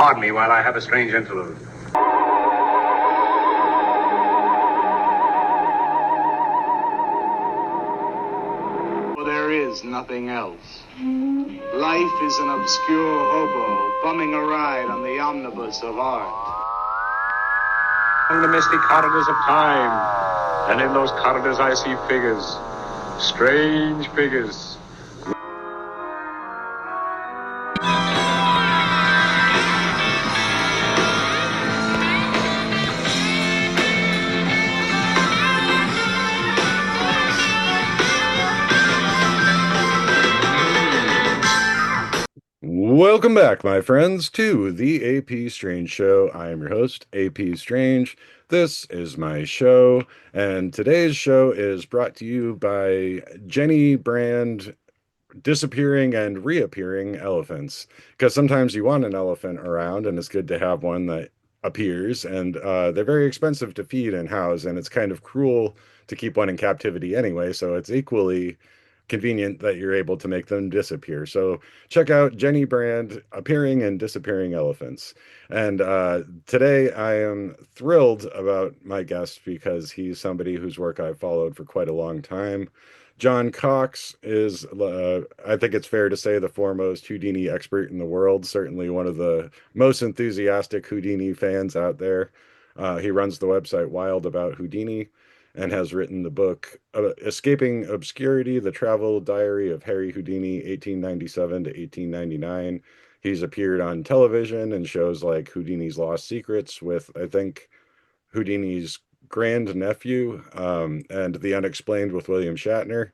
Pardon me while I have a strange interlude. There is nothing else. Life is an obscure hobo bumming a ride on the omnibus of art. In the misty corridors of time, and in those corridors I see figures, strange figures. Welcome back, my friends, to the AP Strange Show. I am your host, AP Strange. This is my show, and today's show is brought to you by Jenny Brand disappearing and reappearing elephants. Because sometimes you want an elephant around, and it's good to have one that appears, and they're very expensive to feed and house, and it's kind of cruel to keep one in captivity anyway, so it's equally convenient that you're able to make them disappear. So check out Jenny Brand appearing and disappearing elephants. And today I am thrilled about my guest because he's somebody whose work I've followed for quite a long time. John Cox is, I think it's fair to say, the foremost Houdini expert in the world, certainly one of the most enthusiastic Houdini fans out there. He runs the website Wild About Houdini and has written the book Escaping Obscurity, The Travel Diary of Harry Houdini, 1897 to 1899. He's appeared on television in shows like Houdini's Lost Secrets with, I think, Houdini's grand nephew, and The UnXplained with William Shatner.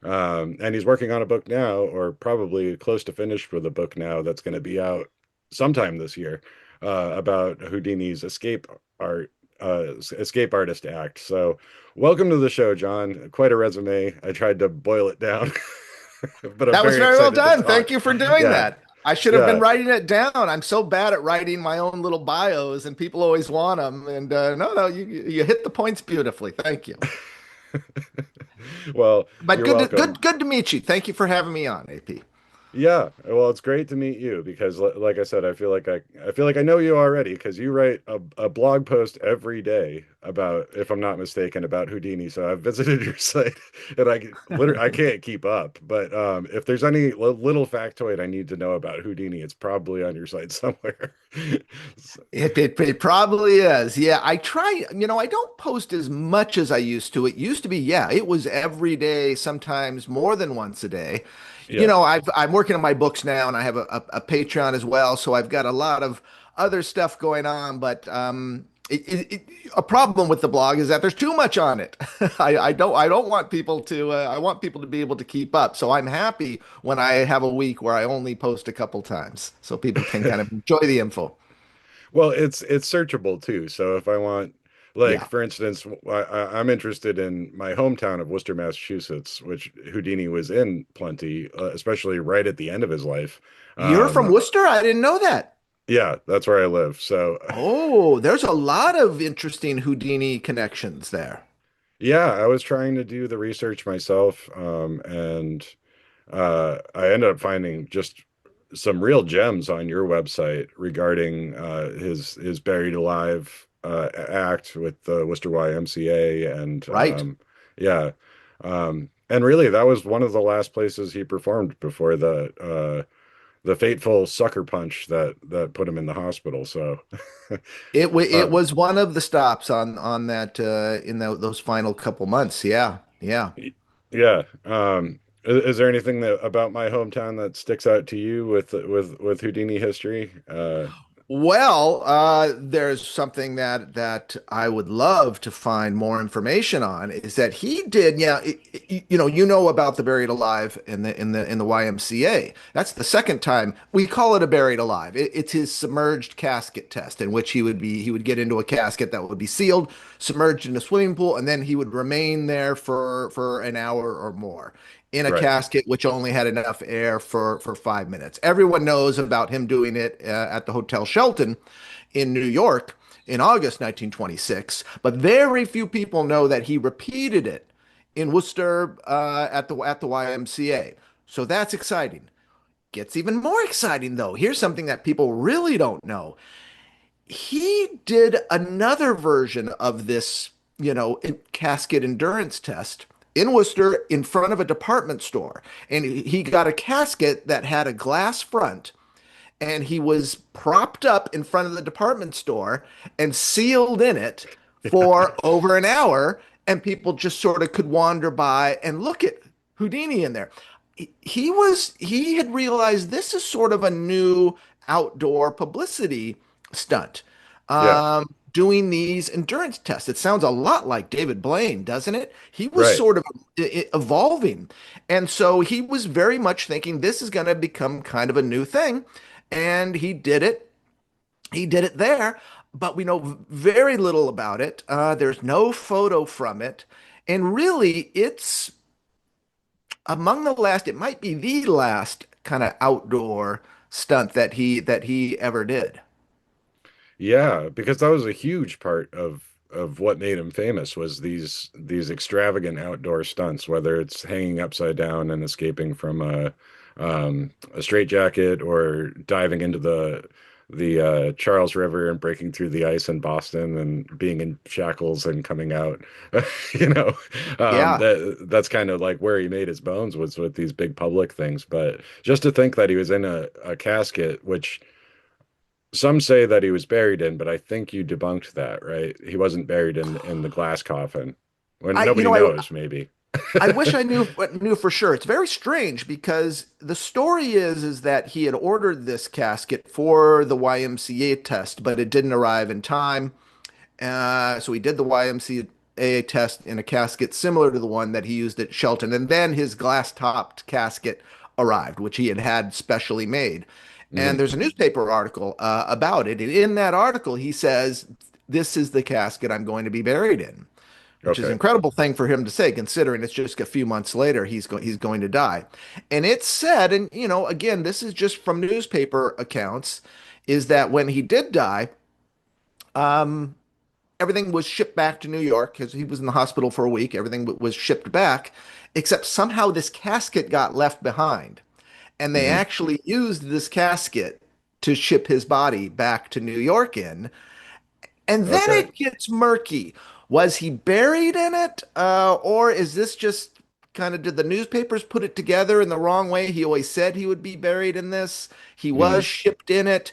And he's working on a book now, or probably close to finished with a book now that's going to be out sometime this year, about Houdini's escape artist act. So welcome to the show, John. Quite a resume. I tried to boil it down, but I'm That was very very well excited to done. talk. Thank you for doing Yeah, that. I should have yeah. been writing it down. I'm so bad at writing my own little bios, and people always want them. And no, you hit the points beautifully. Thank you. Well, But you're good to, welcome. good to meet you. Thank you for having me on, AP. Yeah, well, it's great to meet you because, like I said, I feel like I know you already because you write a blog post every day about, if I'm not mistaken, about Houdini. So I've visited your site, and I can't keep up. But if there's any little factoid I need to know about Houdini, it's probably on your site somewhere. So- It probably is. Yeah, I try, I don't post as much as I used to. It used to be, yeah, it was every day, sometimes more than once a day. yeah. I'm working on my books now, and I have a Patreon as well, so I've got a lot of other stuff going on. But a problem with the blog is that there's too much on it. I don't want people to. I want people to be able to keep up. So I'm happy when I have a week where I only post a couple times, so people can kind of enjoy the info. Well, it's searchable too. So if I want, like, Yeah. for instance, I'm interested in my hometown of Worcester, Massachusetts, which Houdini was in plenty, especially right at the end of his life. You're from Um, Worcester? I didn't know that. yeah, that's where I live. So Oh, there's a lot of interesting Houdini connections there. yeah, I was trying to do the research myself, and I ended up finding just some real gems on your website regarding his buried alive act with the Worcester YMCA, and Right. yeah, and really that was one of the last places he performed before the fateful sucker punch that put him in the hospital. So It uh, was one of the stops on that in those final couple months. Yeah. Yeah. yeah. Is there anything that about my hometown that sticks out to you with Houdini history? Well, there's something that I would love to find more information on is that he did, yeah, about the buried alive in the YMCA. That's the second time we call it a buried alive. It's his submerged casket test in which he would get into a casket that would be sealed, submerged in a swimming pool, and then he would remain there for an hour or more in a Right. casket which only had enough air for 5 minutes. Everyone knows about him doing it at the Hotel Shelton in New York in August 1926, but very few people know that he repeated it in Worcester at the YMCA. So that's exciting. Gets even more exciting though. Here's something that people really don't know. He did another version of this, casket endurance test in Worcester in front of a department store. And he got a casket that had a glass front, and he was propped up in front of the department store and sealed in it for over an hour, and people just sort of could wander by and look at Houdini in there. He had realized this is sort of a new outdoor publicity stunt. Yeah, Doing these endurance tests. It sounds a lot like David Blaine, doesn't it? He was right. sort of evolving. And so he was very much thinking this is going to become kind of a new thing. And he did it. He did it there, but we know very little about it. There's no photo from it. And really, it's among the last, it might be the last kind of outdoor stunt that he ever did. Yeah, because that was a huge part of what made him famous was these extravagant outdoor stunts, whether it's hanging upside down and escaping from a straitjacket or diving into the Charles River and breaking through the ice in Boston and being in shackles and coming out. You know, Yeah. that's kind of like where he made his bones was with these big public things. But just to think that he was in a casket, which some say that he was buried in, but I think you debunked that, right? He wasn't buried in the glass coffin. When I, you nobody know, I, knows, maybe. I wish I knew for sure. It's very strange because the story is that he had ordered this casket for the YMCA test, but it didn't arrive in time. So he did the YMCA test in a casket similar to the one that he used at Shelton, and then his glass-topped casket arrived, which he had had specially made. And Mhm. there's a newspaper article about it. And in that article, he says, "This is the casket I'm going to be buried in," which is an Okay. incredible thing for him to say, considering it's just a few months later he's going to die. And it's said, and again, this is just from newspaper accounts, is that when he did die, um, everything was shipped back to New York because he was in the hospital for a week. Everything was shipped back, except somehow this casket got left behind, and they Hmm. actually used this casket to ship his body back to New York in. And then Okay. it gets murky. Was he buried in it? Or is this just kind of, did the newspapers put it together in the wrong way? He always said he would be buried in this. He was Hmm. shipped in it.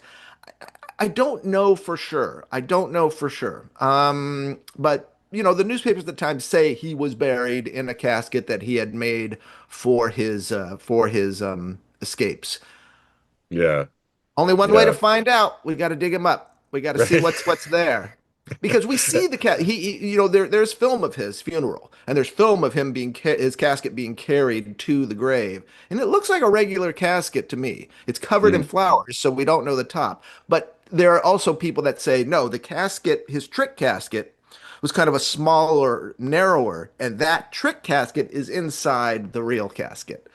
I don't know for sure. I don't know for sure. But the newspapers at the time say he was buried in a casket that he had made for his escapes. Yeah. Only one way to Yeah. find out. We got to dig him up. We got to see Right. what's there. Because we see the cat, there's film of his funeral, and there's film of him his casket being carried to the grave, and it looks like a regular casket to me. It's covered in Mhm. flowers, so we don't know the top. But there are also people that say no, the casket, his trick casket, was kind of a smaller, narrower, and that trick casket is inside the real casket.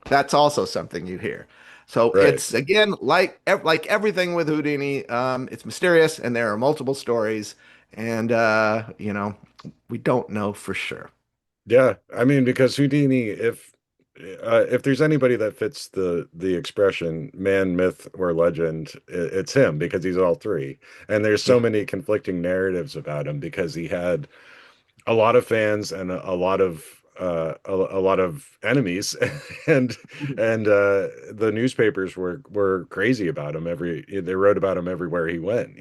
That's also something you hear. So Right. it's again like everything with Houdini, it's mysterious and there are multiple stories, and we don't know for sure. Yeah. I mean, because Houdini, if there's anybody that fits the expression man, myth, or legend, it's him because he's all three. And there's so Yeah. many conflicting narratives about him because he had a lot of fans and a lot of a lot of enemies and the newspapers were crazy about him they wrote about him everywhere he went,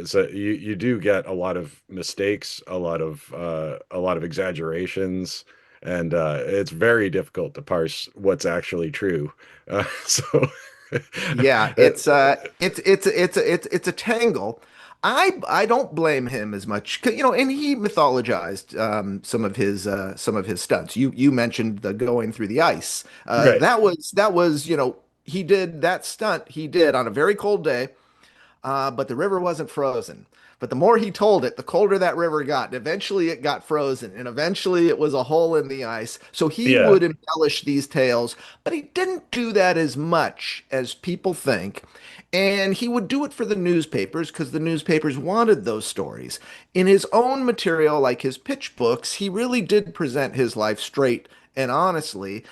so you do get a lot of mistakes, a lot of exaggerations, and it's very difficult to parse what's actually true. So Yeah, uh, it's a tangle. I don't blame him as much, 'cause, and he mythologized some of his stunts. You mentioned the going through the ice. right. That was he did that stunt he did on a very cold day. But the river wasn't frozen. But the more he told it, the colder that river got. And eventually it got frozen. And eventually it was a hole in the ice. So he Yeah. would embellish these tales, but he didn't do that as much as people think. And he would do it for the newspapers because the newspapers wanted those stories. In his own material, like his pitch books, he really did present his life straight and honestly.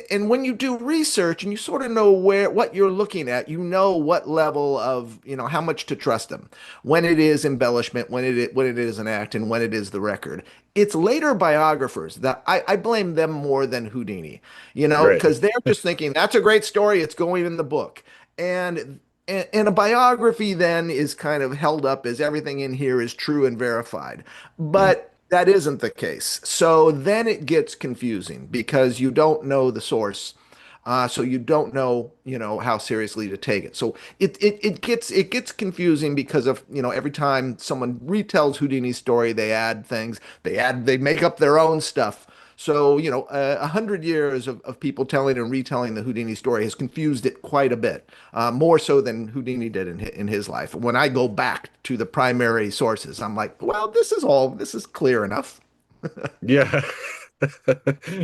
and when you do research and you sort of know what you're looking at, you know what level of, how much to trust them, when it is embellishment, when it is an act, and when it is the record. It's later biographers that I blame them more than Houdini, Right. because they're just thinking that's a great story, it's going in the book. And a biography then is kind of held up as everything in here is true and verified. Mhm. But that isn't the case. So then it gets confusing because you don't know the source. So you don't know, how seriously to take it. So it gets confusing because of, every time someone retells Houdini's story, they add things, they make up their own stuff. So, 100 years of people telling and retelling the Houdini story has confused it quite a bit, more so than Houdini did in his life. When I go back to the primary sources, I'm like, well, this is clear enough. Yeah.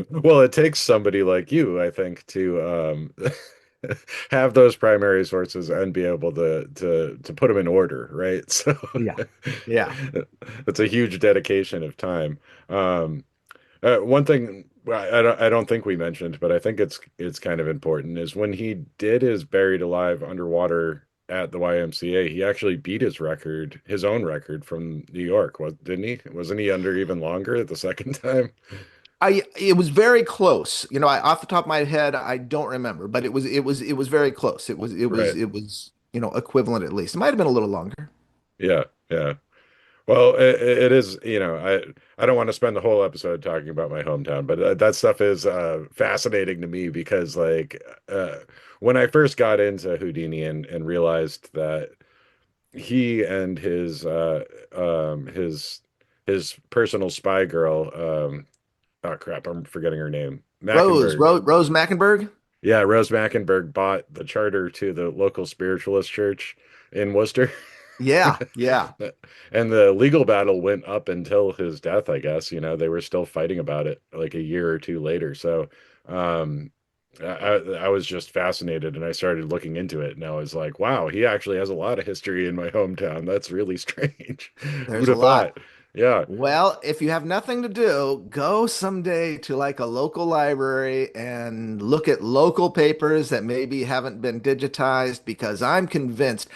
Well, it takes somebody like you, I think, to have those primary sources and be able to put them in order, right? So Yeah. Yeah. it's a huge dedication of time. Um, one thing I don't think we mentioned, but I think it's kind of important is when he did his buried alive underwater at the YMCA, he actually beat his own record from New York, didn't he? Wasn't he under even longer the second time? It was very close. Off the top of my head, I don't remember, but it was very close. Right. Equivalent at least. It might have been a little longer. Yeah, yeah. Well, it is, I don't want to spend the whole episode talking about my hometown, but that stuff is fascinating to me because when I first got into Houdini and realized that he and his personal spy girl, oh crap, I'm forgetting her name. Mackenberg. Rose Mackenberg. Yeah, Rose Mackenberg bought the charter to the local spiritualist church in Worcester. Yeah, yeah. And the legal battle went up until his death, I guess. They were still fighting about it like a year or two later. So um, I was just fascinated and I started looking into it. And I was like, wow, he actually has a lot of history in my hometown. That's really strange. Who'd There's a have lot. thought? Yeah, Well, if you have nothing to do, go someday to like a local library and look at local papers that maybe haven't been digitized because I'm convinced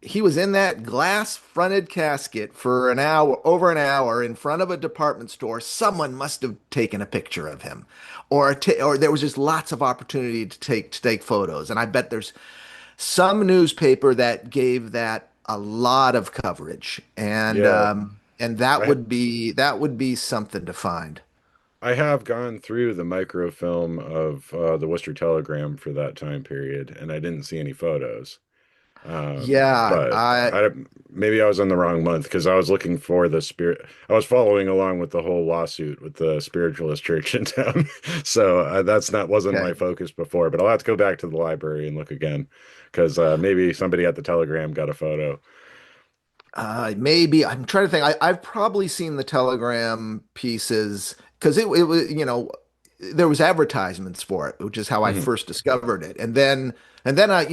he was in that glass fronted casket for an hour, over an hour in front of a department store. Someone must have taken a picture of him or there was just lots of opportunity to take photos. And I bet there's some newspaper that gave that a lot of coverage, yeah. and that I would be something to find. I have gone through the microfilm of the Worcester Telegram for that time period, and I didn't see any photos. Yeah, But maybe I was in the wrong month because I was looking for the spirit. I was following along with the whole lawsuit with the spiritualist church in town. So that's not wasn't my okay. focus before. But I'll have to go back to the library and look again because maybe somebody at the Telegram got a photo. Maybe I'm trying to think. I've probably seen the Telegram pieces because it was, there was advertisements for it, which is how I Mhm. first discovered it. And then I,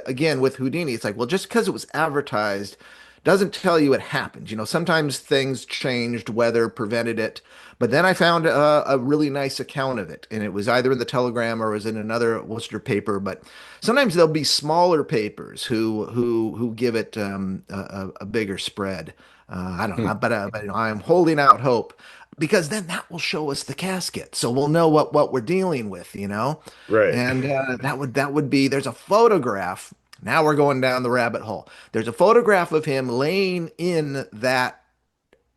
again with Houdini, it's like, well, just because it was advertised doesn't tell you it happened. Sometimes things changed, weather prevented it. But then I found a really nice account of it, and it was either in the Telegram or it was in another Worcester paper. But sometimes there'll be smaller papers who give it a bigger spread. I don't know, but I'm holding out hope because then that will show us the casket, so we'll know what we're dealing with. Right. And that would be there's a photograph. Now we're going down the rabbit hole. There's a photograph of him laying in that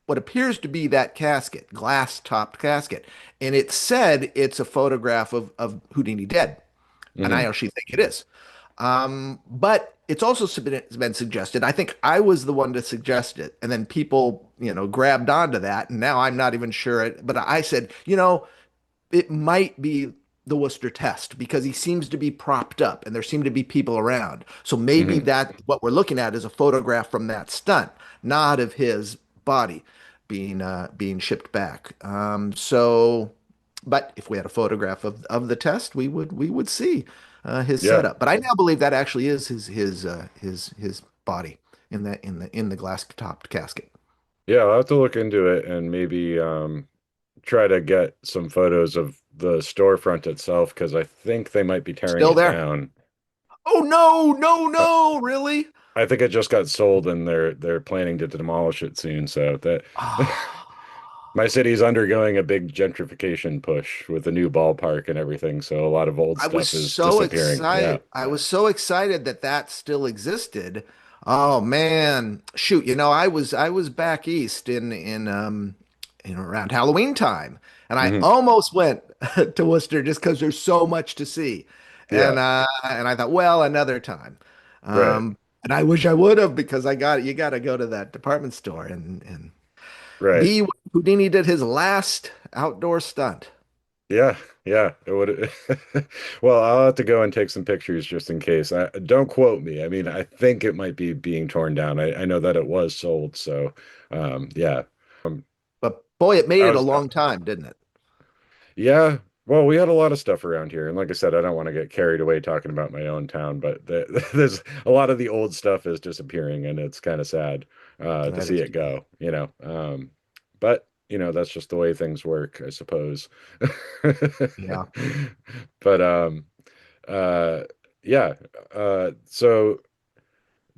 what appears to be that casket, glass topped casket, and it said it's a photograph of Houdini dead, and I Hmm. actually think it is. But it's also been suggested. I think I was the one to suggest it, and then people, grabbed onto that, and now I'm not even sure it. But I said, it might be the Worcester test because he seems to be propped up, and there seem to be people around. So maybe Hmm. that what we're looking at is a photograph from that stunt, not of his body being shipped back. But if we had a photograph of the test, we would see his Yeah. setup. But I now believe that actually is his body in the glass topped casket. Yeah, I'll have to look into it and maybe try to get some photos of the storefront itself because I think they might be tearing Still it there. down. Oh no, no, Uh, no, really? I think it just got sold and they're planning to demolish it soon. So that my city's undergoing a big gentrification push with a new ballpark and everything. So a lot of old I was stuff is so disappearing. Yeah. excited. I was so excited that that still existed. Oh man, shoot! I was back east in around Halloween time, and I Hmm. almost went to Worcester just because there's so much to see, Yeah. and I thought, well, another time. Right. And I wish I would have because you got to go to that department store and Right. be where Houdini did his last outdoor stunt. Yeah, yeah, it would. Well, I'll have to go and take some pictures just in case. Don't quote me. I mean, I think it might be being torn down. I know that it was sold, so yeah. But boy, it made I it a was, long time, didn't it? yeah. Well, we had a lot of stuff around here, and like I said, I don't want to get carried away talking about my own town, but there's a lot of the old stuff is disappearing, and it's kind of sad to That see is it too bad. go. But that's just the way things work, I suppose. Yeah. But uh yeah so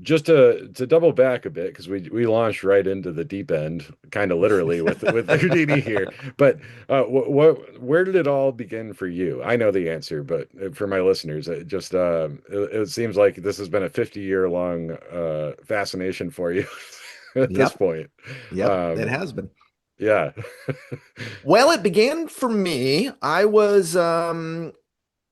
just to double back a bit because we launched right into the deep end kind of literally with Houdini here, but where did it all begin for you? I know the answer, but for my listeners, it seems like this has been a 50-year long fascination for you at this Yep. point. Yep. It um has been. yeah. Well, it began for me. I was, an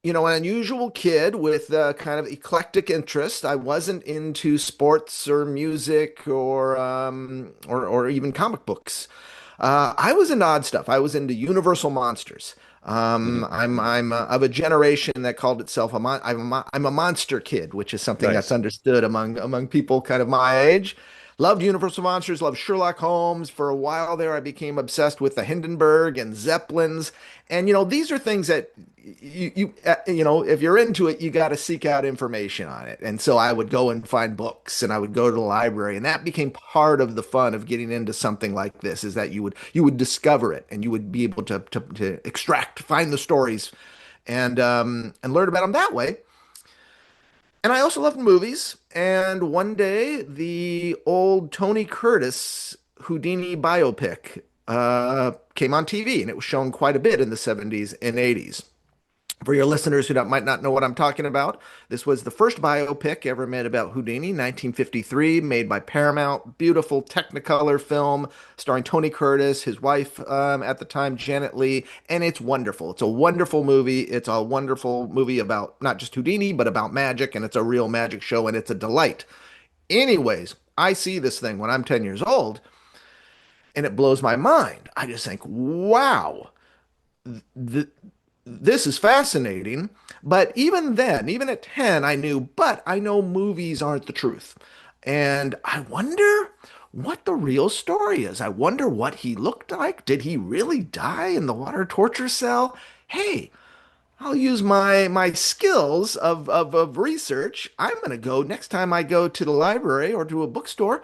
unusual kid with kind of eclectic interest. I wasn't into sports or music or even comic books. I was into odd stuff. I was into Universal monsters. Mhm. I'm of a generation that called itself I'm a monster kid, which is something that's Nice. understood among people kind of my age. Loved Universal monsters. Loved Sherlock Holmes. For a while there, I became obsessed with the Hindenburg and Zeppelins. And these are things that if you're into it, you got to seek out information on it. And so I would go and find books, and I would go to the library, and that became part of the fun of getting into something like this. Is that you would discover it, and you would be able to extract, find the stories, and learn about them that way. And I also loved movies. And one day, the old Tony Curtis Houdini biopic came on TV, and it was shown quite a bit in the 70s and 80s. For your listeners who might not know what I'm talking about, this was the first biopic ever made about Houdini, 1953, made by Paramount. Beautiful Technicolor film starring Tony Curtis, his wife at the time, Janet Leigh, and it's wonderful. It's a wonderful movie. It's a wonderful movie about not just Houdini, but about magic, and it's a real magic show, and it's a delight. Anyways, I see this thing when I'm 10 years old, and it blows my mind. I just think, wow, th this is fascinating. But even then, even at 10, I knew, but I know movies aren't the truth. And I wonder what the real story is. I wonder what he looked like. Did he really die in the water torture cell? Hey, I'll use my skills of research. I'm going to go next time I go to the library or to a bookstore.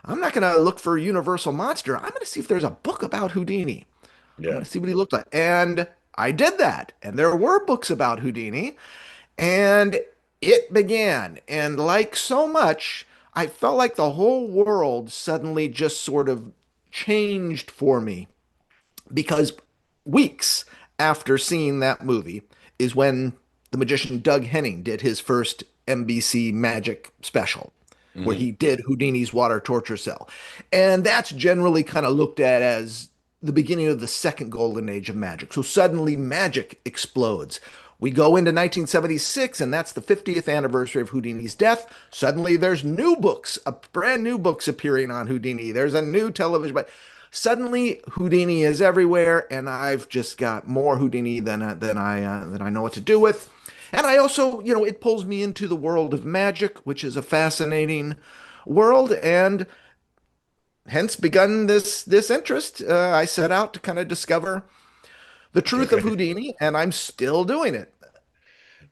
I'm not going to look for a Universal Monster. I'm going to see if there's a book about Houdini. I'm Yeah. going to see what he looked like. And I did that. And there were books about Houdini. And it began. And like so much, I felt like the whole world suddenly just sort of changed for me because weeks after seeing that movie is when the magician Doug Henning did his first NBC Magic special, where Hmm. he did Houdini's water torture cell. And that's generally kind of looked at as the beginning of the second golden age of magic. So suddenly magic explodes. We go into 1976, and that's the 50th anniversary of Houdini's death. Suddenly, there's new books, brand new books appearing on Houdini. There's a new television, but suddenly Houdini is everywhere, and I've just got more Houdini than I know what to do with. And I also, it pulls me into the world of magic, which is a fascinating world, and hence begun this interest. I set out to kind of discover the truth of Houdini, and I'm still doing it.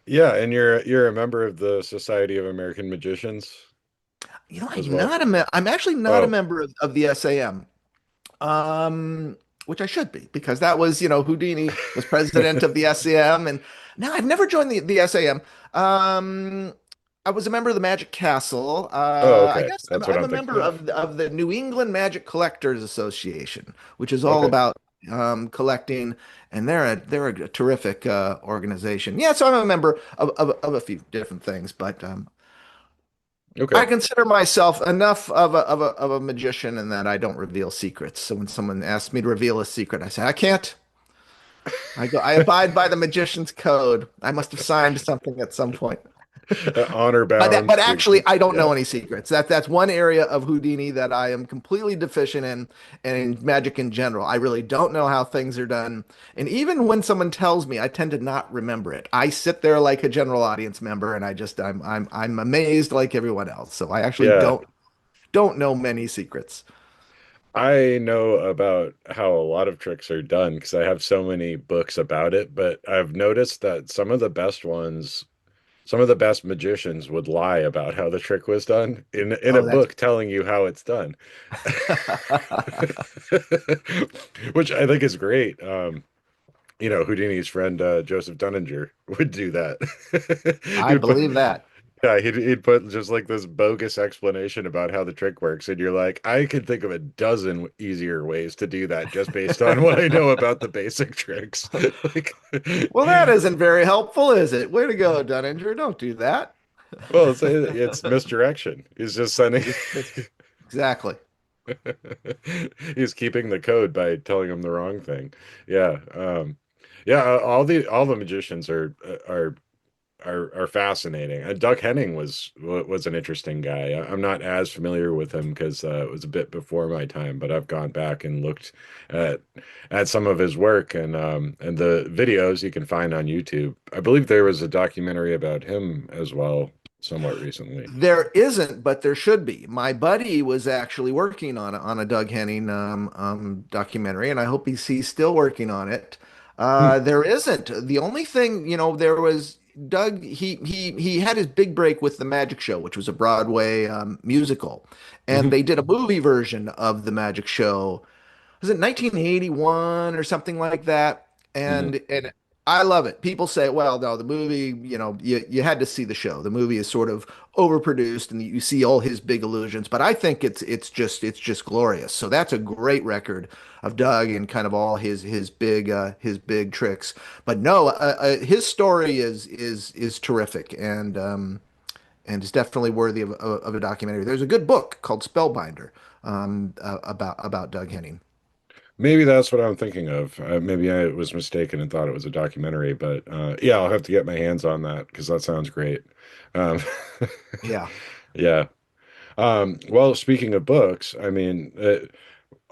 Yeah, and you're a member of the Society of American Magicians as well. I'm actually not a Oh, member of the SAM. Um, which I should be because that was, Houdini was president of the SAM, and now I've never joined the SAM. I was a member of the Magic Castle. Oh, I okay. guess That's what I'm a I'm thinking member of. of the New England Magic Collectors Association, which is all Okay. about collecting, and they're a terrific organization. Yeah, so I'm a member of a few different things, but I Okay. consider myself enough of a magician in that I don't reveal secrets. So when someone asks me to reveal a secret, I say I can't. I abide by the magician's code. I must have signed something at some point. Honor But bound to actually, keep. I don't Yeah. know any secrets. That's one area of Houdini that I am completely deficient in, and in magic in general. I really don't know how things are done. And even when someone tells me, I tend to not remember it. I sit there like a general audience member, and I'm amazed like everyone else. So I actually Yeah. don't know many secrets. I know about how a lot of tricks are done because I have so many books about it, but I've noticed that some of the best magicians would lie about how the trick was done in a Oh, that's book telling you how it's done. Which I think is great. Houdini's friend Joseph Dunninger would do that. I He'd put believe that. Yeah, he'd put just like this bogus explanation about how the trick works, and you're like, I could think of a dozen easier ways to do that just based on what I know about the basic tricks. Like, Well, that isn't very helpful, is it? Way to go, Dunninger. Don't do that. well, it's misdirection. He's just sending. It's exactly. He's keeping the code by telling him the wrong thing. Yeah, yeah. All the magicians are fascinating. Doug Henning was an interesting guy. I'm not as familiar with him because it was a bit before my time, but I've gone back and looked at some of his work and the videos you can find on YouTube. I believe there was a documentary about him as well, somewhat recently. There isn't, but there should be. My buddy was actually working on a Doug Henning documentary, and I hope he's still working on it. Hmm. There isn't. The only thing, there was Doug. He had his big break with the Magic Show, which was a Broadway musical, and Mhm. they did a movie version of the Magic Show. Was it 1981 or something like that? Mhm. And I love it. People say, well, no, the movie, you had to see the show. The movie is sort of overproduced and you see all his big illusions, but I think it's just glorious. So that's a great record of Doug and kind of all his big tricks. But no, his story is terrific and is definitely worthy of a documentary. There's a good book called Spellbinder about Doug Henning. Maybe that's what I'm thinking of. Maybe I was mistaken and thought it was a documentary, but yeah, I'll have to get my hands on that because that sounds great. Um, Yeah. yeah. Well, speaking of books, I mean,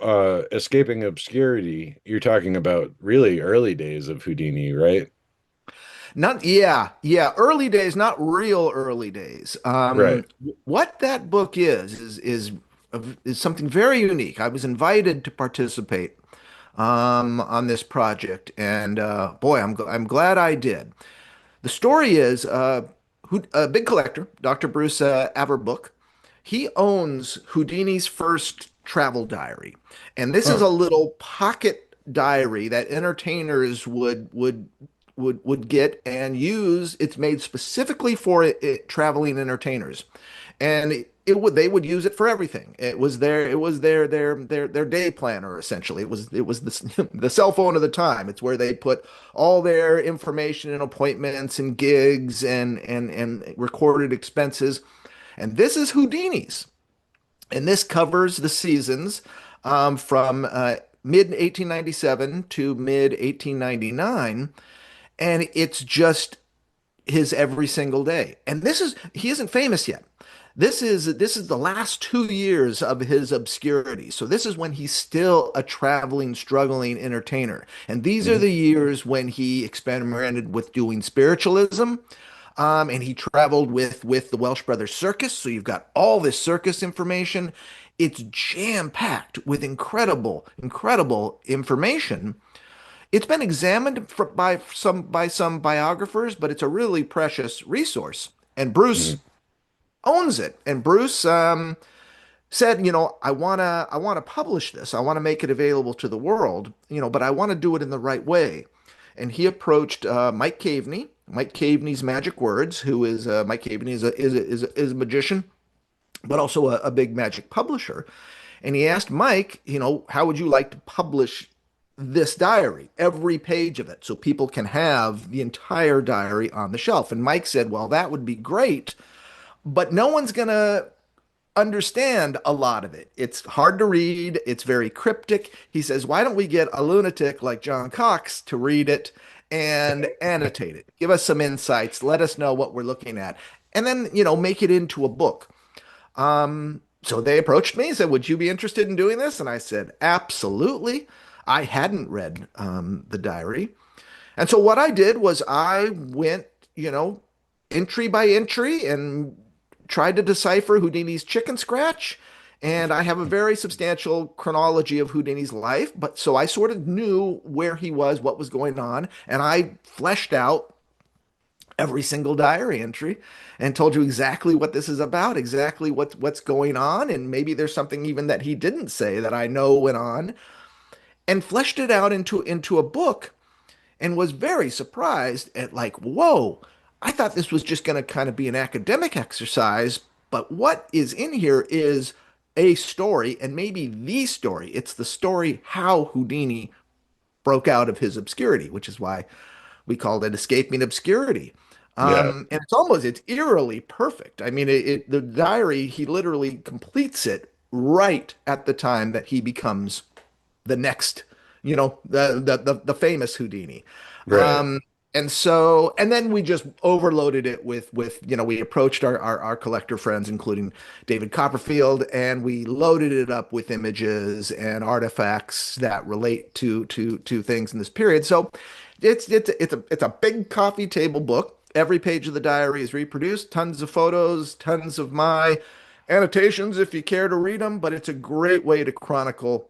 Escaping Obscurity, you're talking about really early days of Houdini, right? Not yeah, yeah, early days, not real early days. Right. What that book is something very unique. I was invited to participate on this project, and boy, I'm glad I did. The story is who a big collector, Dr. Bruce Averbook. He owns Houdini's first travel diary, and this is Huh. a little pocket diary that entertainers would get and use. It's made specifically for traveling entertainers, and they would use it for everything. It was their day planner essentially. It was the cell phone of the time. It's where they put all their information and appointments and gigs and recorded expenses. And this is Houdini's, and this covers the seasons from mid 1897 to mid 1899, and it's just his every single day. And he isn't famous yet. This is the last 2 years of his obscurity. So this is when he's still a traveling, struggling entertainer. And these are Hmm. the years when he experimented with doing spiritualism. And he traveled with the Welsh Brothers Circus. So you've got all this circus information. It's jam-packed with incredible information. It's been examined by some biographers, but it's a really precious resource. And Bruce Hmm. owns it. And Bruce said, I want to publish this. I want to make it available to the world, but I want to do it in the right way. And he approached Mike Caveney, Mike Caveney's Magic Words, who is Mike Caveney is a magician, but also a big magic publisher. And he asked Mike, how would you like to publish this diary, every page of it, so people can have the entire diary on the shelf? And Mike said, well, that would be great, but no one's going to understand a lot of it. It's hard to read, it's very cryptic. He says, why don't we get a lunatic like John Cox to read it and annotate it? Give us some insights, let us know what we're looking at, and then, make it into a book. So they approached me and said, would you be interested in doing this? And I said, absolutely. I hadn't read the diary. And so what I did was I went, entry by entry and tried to decipher Houdini's chicken scratch. And I have a very substantial chronology of Houdini's life, but so I sort of knew where he was, what was going on, and I fleshed out every single diary entry and told you exactly what this is about, exactly what's going on, and maybe there's something even that he didn't say that I know went on, and fleshed it out into a book, and was very surprised at, like, whoa, I thought this was just going to kind of be an academic exercise, but what is in here is a story, and maybe the story. It's the story how Houdini broke out of his obscurity, which is why we called it Escaping Obscurity. Yeah. And it's eerily perfect. I mean, the diary, he literally completes it right at the time that he becomes the next, the famous Houdini. Right. Um, and then we just overloaded it with, we approached our collector friends, including David Copperfield, and we loaded it up with images and artifacts that relate to things in this period. So it's a big coffee table book. Every page of the diary is reproduced, tons of photos, tons of my annotations if you care to read them, but it's a great way to chronicle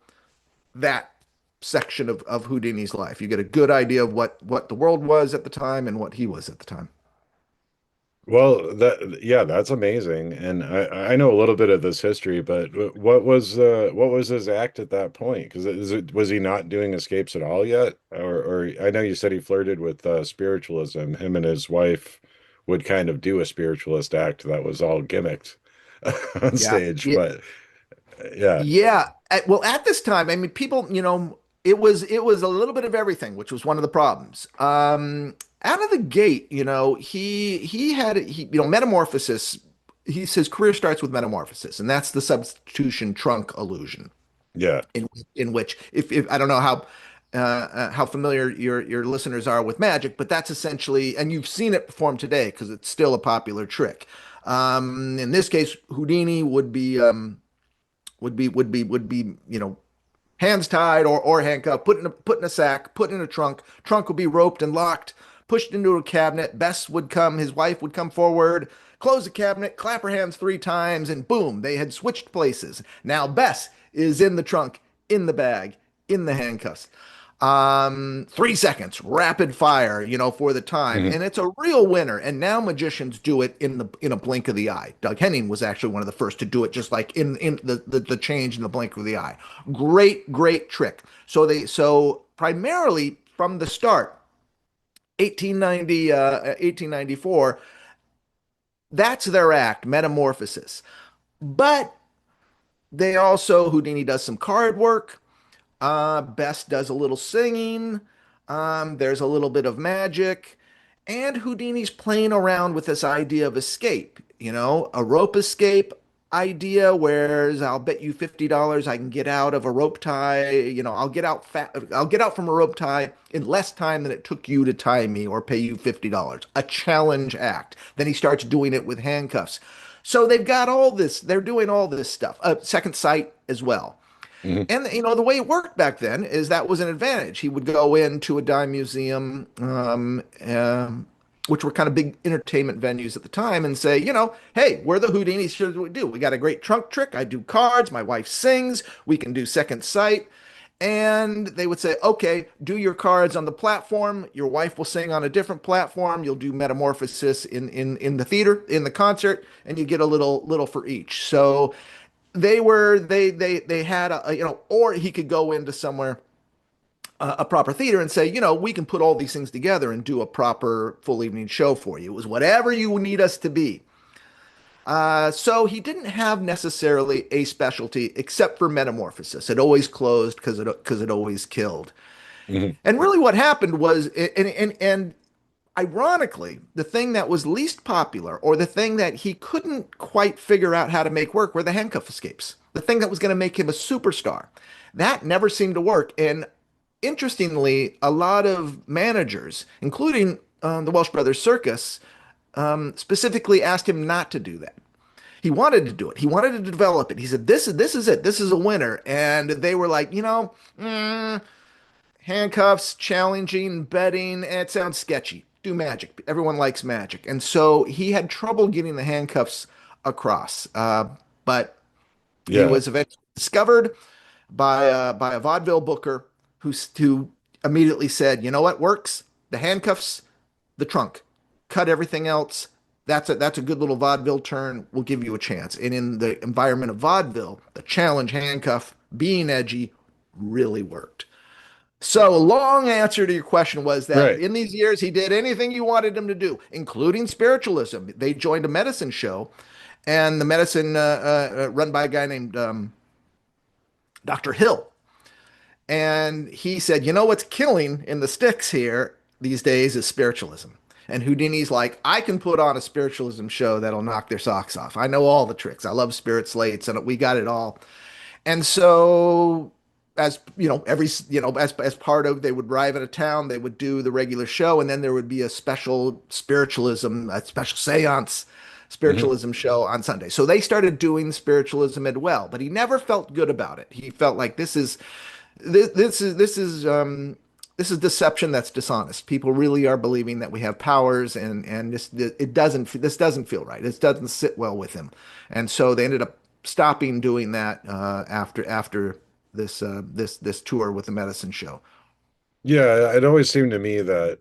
that section of Houdini's life. You get a good idea of what the world was at the time and what he was at the time. Well, yeah, that's amazing. And I know a little bit of this history, but what was his act at that point? Because was he not doing escapes at all yet? Or I know you said he flirted with spiritualism. Him and his wife would kind of do a spiritualist act that was all gimmicked on Yeah. stage. Yeah. But yeah, Yeah. Well, at this time, I mean, people, it was a little bit of everything, which was one of the problems. Out of the gate, he had metamorphosis. His career starts with metamorphosis, and that's the substitution trunk illusion. yeah, In which, if I don't know how familiar your listeners are with magic, but that's essentially, and you've seen it performed today because it's still a popular trick. In this case, Houdini would be hands tied or handcuffed, put in a sack, put in a trunk. Trunk would be roped and locked, pushed into a cabinet. Bess would come, his wife would come forward, close the cabinet, clap her hands 3 times, and boom, they had switched places. Now Bess is in the trunk, in the bag, in the handcuffs. 3 seconds, rapid fire, for the time, mhm, and it's a real winner. And now magicians do it in a blink of the eye. Doug Henning was actually one of the first to do it, just like in the change in the blink of the eye. Great trick. So primarily from the start, 1890, 1894, that's their act, metamorphosis. But they also Houdini does some card work. Bess does a little singing. There's a little bit of magic. And Houdini's playing around with this idea of escape, a rope escape idea, whereas I'll bet you $50 I can get out of a rope tie. I'll get out from a rope tie in less time than it took you to tie me or pay you $50. A challenge act. Then he starts doing it with handcuffs. So they've got all this, they're doing all this stuff. Second sight as well. mhm. And the way it worked back then is that was an advantage. He would go into a dime museum, which were kind of big entertainment venues at the time, and say, hey, we're the Houdinis. Here's what we do. We got a great trunk trick. I do cards. My wife sings. We can do second sight. And they would say, okay, do your cards on the platform. Your wife will sing on a different platform. You'll do metamorphosis in the theater, in the concert, and you get a little for each. So they had or he could go into somewhere, a proper theater, and say, we can put all these things together and do a proper full evening show for you. It was whatever you need us to be. So he didn't have necessarily a specialty except for metamorphosis. It always closed because it always killed. Mhm. And really, what happened was, and ironically, the thing that was least popular, or the thing that he couldn't quite figure out how to make work, were the handcuff escapes. The thing that was going to make him a superstar. That never seemed to work. And interestingly, a lot of managers, including the Welsh Brothers Circus, specifically asked him not to do that. He wanted to do it. He wanted to develop it. He said, "This is it. This is a winner." And they were like, handcuffs, challenging, betting. It sounds sketchy. Do magic. Everyone likes magic. And so he had trouble getting the handcuffs across. But he Yeah. was eventually discovered by a vaudeville booker who immediately said, "You know what works? The handcuffs, the trunk. Cut everything else. That's a good little vaudeville turn. We'll give you a chance." And in the environment of vaudeville, the challenge handcuff, being edgy, really worked. So, a long answer to your question was that Right. in these years, he did anything you wanted him to do, including spiritualism. They joined a medicine show, and the medicine run by a guy named Dr. Hill. And he said, what's killing in the sticks here these days is spiritualism. And Houdini's like, I can put on a spiritualism show that'll knock their socks off. I know all the tricks. I love spirit slates, and we got it all. And so, as as part of, they would arrive at a town, they would do the regular show, and then there would be a special spiritualism, a special séance Mhm. spiritualism show on Sunday. So they started doing spiritualism as well, but he never felt good about it. He felt like this is deception that's dishonest. People really are believing that we have powers, and this doesn't feel right. This doesn't sit well with him, and so they ended up stopping doing that after this tour with the medicine show. Yeah, it always seemed to me that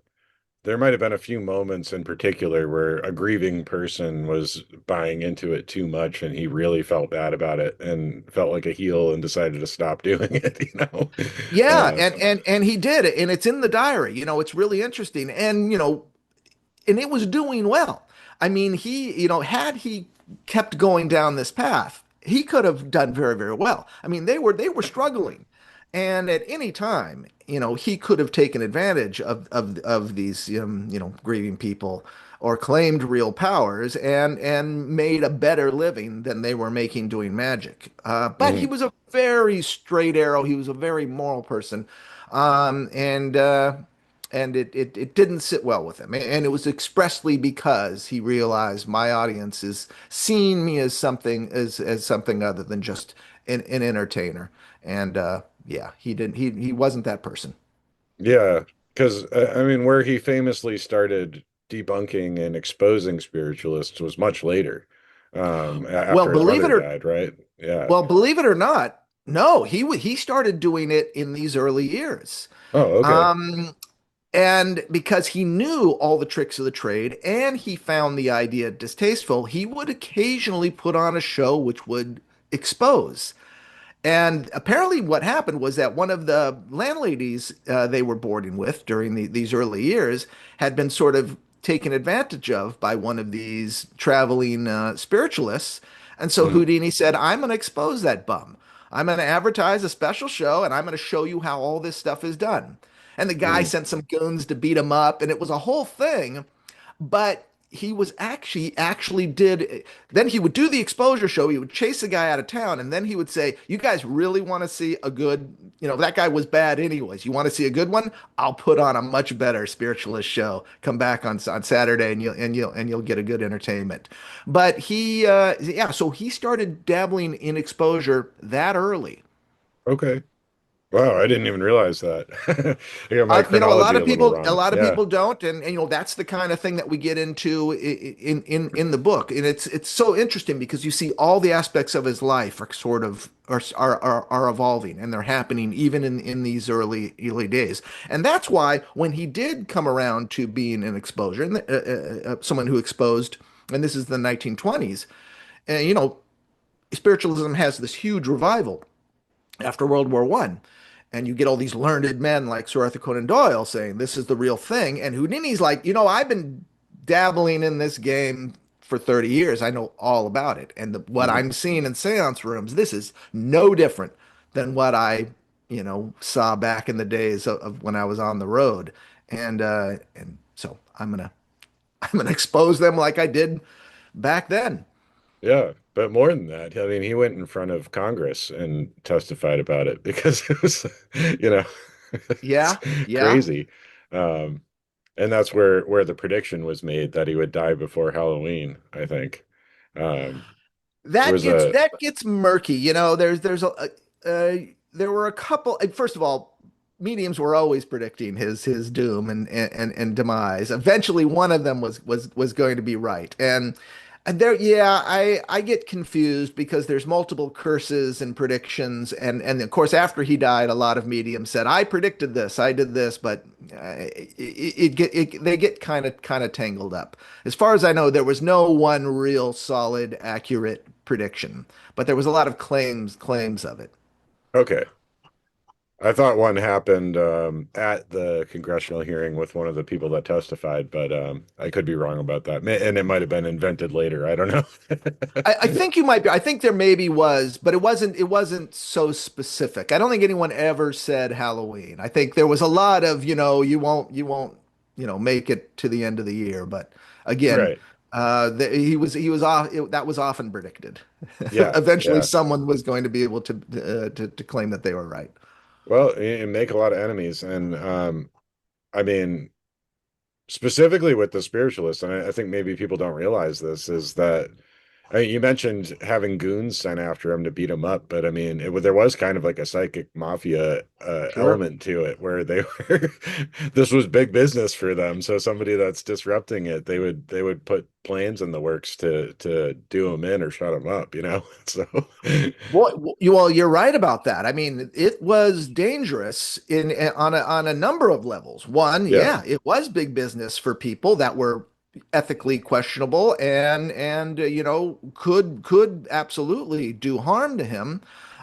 there might have been a few moments in particular where a grieving person was buying into it too much and he really felt bad about it and felt like a heel and decided to stop doing it. Yeah, Uh, and he did it, and it's in the diary. It's really interesting, and it was doing well. I mean, had he kept going down this path, he could have done very, very well. I mean, they were struggling, and at any time, he could have taken advantage of these grieving people, or claimed real powers, and made a better living than they were making doing magic. But he mhm. was a very straight arrow. He was a very moral person, um, and uh, and it didn't sit well with him. And it was expressly because he realized my audience is seeing me as something other than just an entertainer. And yeah, he wasn't that person. Yeah, because I mean, where he famously started debunking and exposing spiritualists was much later, Well, after his believe mother it or died, right? Yeah. well, believe it or not, no, he started doing it in these early years. Oh, okay. Um, And because he knew all the tricks of the trade and he found the idea distasteful, he would occasionally put on a show which would expose. And apparently, what happened was that one of the landladies they were boarding with during these early years had been sort of taken advantage of by one of these traveling spiritualists. And so Mhm. Houdini said, I'm going to expose that bum. I'm going to advertise a special show, and I'm going to show you how all this stuff is done. And the guy Mhm. sent some goons to beat him up, and it was a whole thing. But he was actually did then he would do the exposure show. He would chase the guy out of town, and then he would say, you guys really want to see a good, that guy was bad anyways, you want to see a good one, I'll put on a much better spiritualist show. Come back on Saturday, and you'll get a good entertainment. But yeah, so he started dabbling in exposure that early. Okay. Wow, I didn't even realize that. I got my A lot chronology of a little people, wrong. Yeah. don't, and that's the kind of thing that we get into in the book, and it's so interesting because you see all the aspects of his life are sort of are evolving, and they're happening even in these early days, and that's why when he did come around to being an exposure, and someone who exposed, and this is the 1920s, and spiritualism has this huge revival after World War One. And you get all these learned men like Sir Arthur Conan Doyle saying this is the real thing. And Houdini's like, I've been dabbling in this game for 30 years. I know all about it. And what Mhm. I'm seeing in seance rooms, this is no different than what I, saw back in the days of when I was on the road. And so I'm gonna expose them like I did back then. Yeah, but more than that, I mean, he went in front of Congress and testified about it because it was, you know, it's Yeah, yeah. crazy. Um, and that's where the prediction was made that he would die before Halloween, I think. Um, there That was gets a that gets murky. There were a couple. First of all, mediums were always predicting his doom and demise. Eventually, one of them was going to be right, and there, yeah, I get confused because there's multiple curses and predictions, and of course, after he died, a lot of mediums said, "I predicted this, I did this," but they get kind of tangled up. As far as I know, there was no one real solid, accurate prediction, but there was a lot of claims of it. okay. I thought one happened at the congressional hearing with one of the people that testified, but I could be wrong about that. And it might have been invented later. I don't know. I think you might be. I think there maybe was, but it wasn't so specific. I don't think anyone ever said Halloween. I think there was a lot of, you won't, make it to the end of the year. But again, Right. he was off. That was often predicted. Yeah. Eventually, Yeah. someone was going to be able to claim that they were right. Well, and make a lot of enemies. And I mean, specifically with the spiritualists, and I think maybe people don't realize this, is that I mean, you mentioned having goons sent after him to beat him up, but I mean, there was kind of like a psychic mafia Sure. element to it where they were this was big business for them. So somebody that's disrupting it, they would put plans in the works to do him in or shut him up, you know? So Well, you're right about that. I mean, it was dangerous on a number of levels. One, yeah, yeah, it was big business for people that were ethically questionable and could absolutely do harm to him.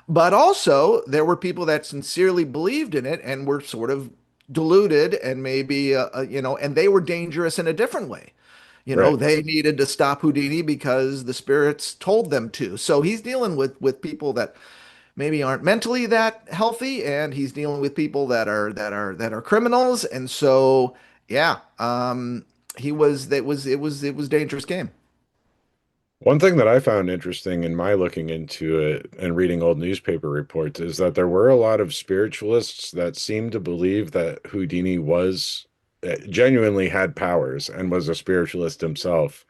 But also, there were people that sincerely believed in it and were sort of deluded and maybe and they were dangerous in a different way. right. They needed to stop Houdini because the spirits told them to. So he's dealing with people that maybe aren't mentally that healthy, and he's dealing with people that are criminals. And so, yeah, he was it was dangerous game. One thing that I found interesting in my looking into it and reading old newspaper reports is that there were a lot of spiritualists that seemed to believe that Houdini was genuinely had powers and was a spiritualist himself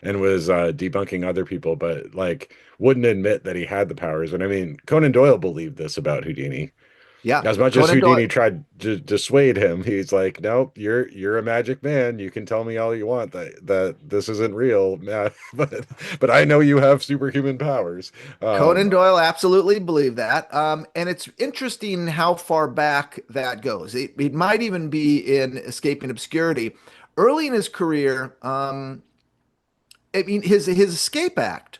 and was debunking other people, but like wouldn't admit that he had the powers. And I mean, Conan Doyle believed this about Houdini. Yeah, As much as Conan Doyle. Houdini tried to dissuade him, he's like, "Nope, you're a magic man. You can tell me all you want that this isn't real, but I know you have superhuman powers." Conan Um, Doyle absolutely believed that. And it's interesting how far back that goes. It might even be in Escaping Obscurity. Early in his career, I mean, his escape act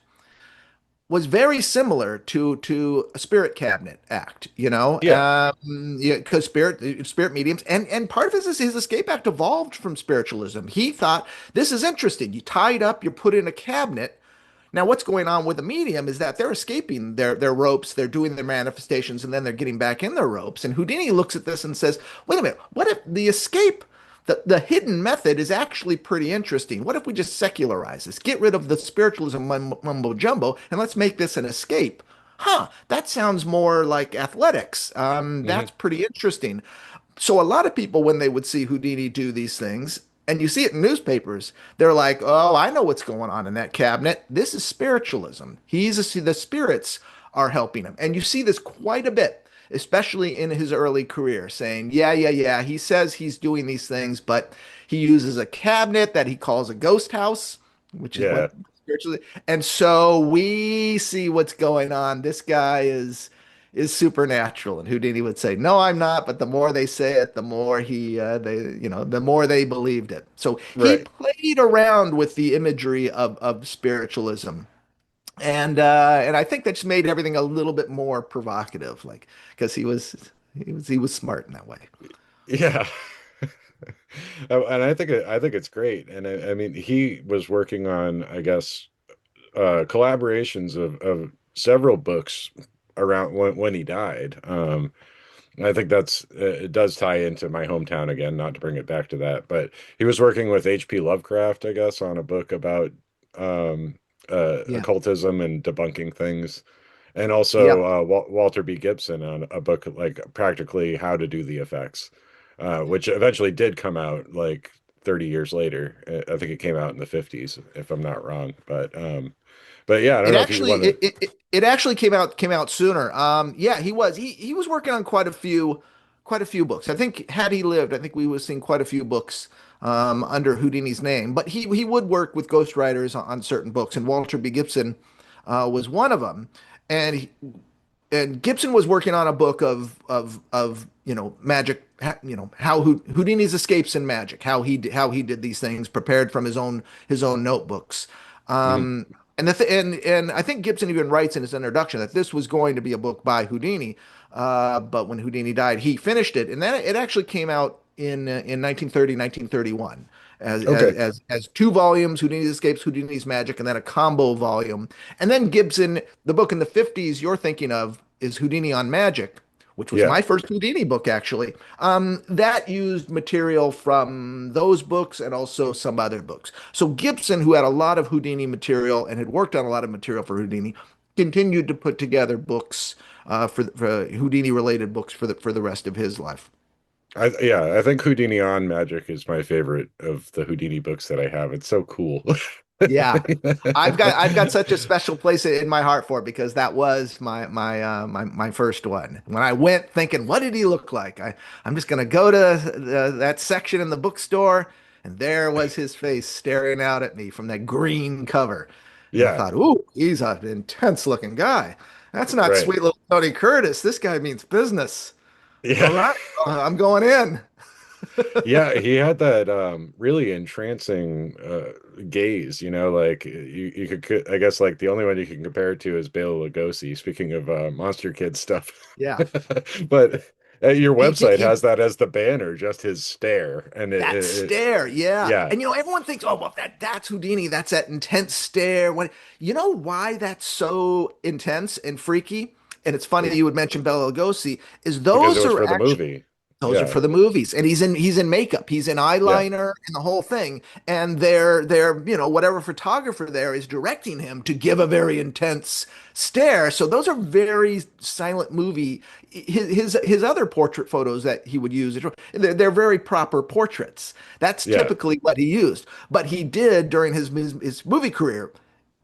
was very similar to a spirit cabinet act, yeah, yeah, because spirit mediums and part of his escape act evolved from spiritualism. He thought this is interesting. You tie it up, you put it in a cabinet. Now, what's going on with a medium is that they're escaping their ropes, they're doing their manifestations, and then they're getting back in their ropes. And Houdini looks at this and says, "Wait a minute, what if the escape?" The hidden method is actually pretty interesting. What if we just secularize this? Get rid of the spiritualism mumbo jumbo and let's make this an escape. Huh, that sounds more like athletics. mhm, That's pretty interesting. So a lot of people, when they would see Houdini do these things, and you see it in newspapers, they're like, "Oh, I know what's going on in that cabinet. This is spiritualism. The spirits are helping him." And you see this quite a bit, especially in his early career, saying, "Yeah, yeah, yeah. He says he's doing these things, but he uses a cabinet that he calls a ghost house, which is yeah, what spiritually." And so we see what's going on. This guy is supernatural. And Houdini would say, "No, I'm not." But the more they say it, the more the more they believed it. So he right. played around with the imagery of spiritualism. And I think that just made everything a little bit more provocative, like because he was smart in that way. Yeah. And I think it's great. And I mean, he was working on, I guess, collaborations of several books around when he died. I think it does tie into my hometown again, not to bring it back to that, but he was working with H.P. Lovecraft, I guess, on a book about um, Yeah. occultism and debunking things, and Yeah. also Walter B. Gibson on a book like practically how to do the effects, which eventually did come out like 30 years later. I think it came out in the 50s, if I'm not wrong. But yeah, I don't It know if you actually want to. it actually came out sooner. Yeah, he was working on quite a few books. I think had he lived, I think we would have seen quite a few books under Houdini's name. But he would work with ghostwriters on certain books, and Walter B. Gibson was one of them. And and Gibson was working on a book of magic, how Houdini's escapes in magic, how he did these things, prepared from his own notebooks. Mhm. And I think Gibson even writes in his introduction that this was going to be a book by Houdini, but when Houdini died, he finished it, and then it actually came out in 1930, 1931 as as Okay. as as two volumes, Houdini's Escapes, Houdini's Magic, and then a combo volume. And then Gibson, the book in the 50s you're thinking of is Houdini on Magic, which was Yeah. my first Houdini book, actually. That used material from those books and also some other books. So Gibson, who had a lot of Houdini material and had worked on a lot of material for Houdini, continued to put together books for Houdini related books for the rest of his life. Yeah, I think Houdini on Magic is my favorite of the Houdini books that I have. It's so cool. Yeah. I've got such a special place in my heart for it because that was my first one. When I went thinking, what did he look like? I'm just gonna go to that section in the bookstore, and there was his face staring out at me from that green cover. And I Yeah, thought, ooh, he's an intense looking guy. That's not right. sweet little Tony Curtis. This guy means business. Yeah. All right, I'm going in. Yeah, he had that really entrancing gaze, like I guess like the only one you can compare it to is Bela Lugosi, speaking of Monster Kids stuff. Yeah. But your He did. website has that as the banner, just his stare. And That stare, yeah. yeah. And everyone thinks, oh, well, that's Houdini. That's that intense stare. When you know why that's so intense and freaky? And it's funny that you would mention Bela Lugosi, is Because it those was are for the actually movie. those are Yeah. for the movies, and he's in makeup, he's in Yeah. eyeliner, and the whole thing. And they're whatever photographer there is directing him to give a very intense stare. So those are very silent movie. His other portrait photos that he would use, they're very proper portraits. That's Yeah. typically what he used. But he did during his movie career.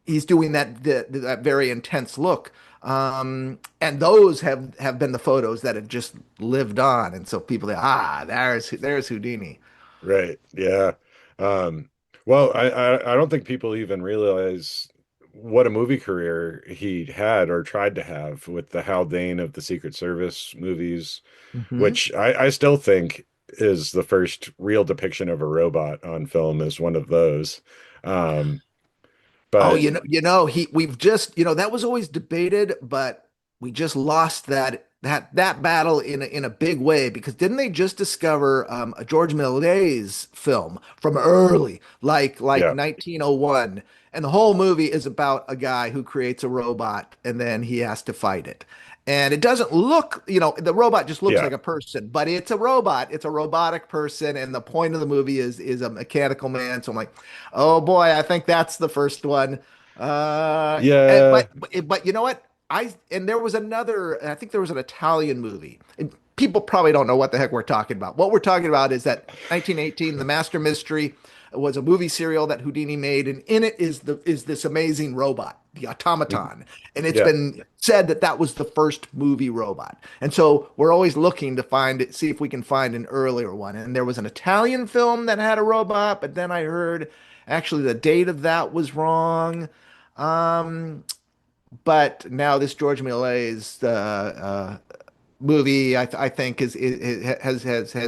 He's doing that very intense look. And those have been the photos that have just lived on. And so people say, there's Houdini. Right. Yeah. Um, well, I don't think people even realize what a movie career he had or tried to have with the Haldane of the Secret Service movies, Hmm. which I still think is the first real depiction of a robot on film is one of those. Um, Oh, but we've just, that was always debated, but we just lost that battle in a big way because didn't they just discover a George Méliès film from early, like yeah, 1901, and the whole movie is about a guy who creates a robot and then he has to fight it. And it doesn't look, the robot just looks yeah, like a person, but it's a robot. It's a robotic person, and the point of the movie is a mechanical man. So I'm like, oh boy, I think that's the first one. And, yeah, but you know what? And there was another. I think there was an Italian movie. And people probably don't know what the heck we're talking about. What we're talking about is that 1918, The Master Mystery was a movie serial that Houdini made, and in it is this amazing robot, the automaton, and it's yeah. been said that that was the first movie robot. And so we're always looking to see if we can find an earlier one. And there was an Italian film that had a robot, but then I heard actually the date of that was wrong. Um, but now this George Méliès movie, I think has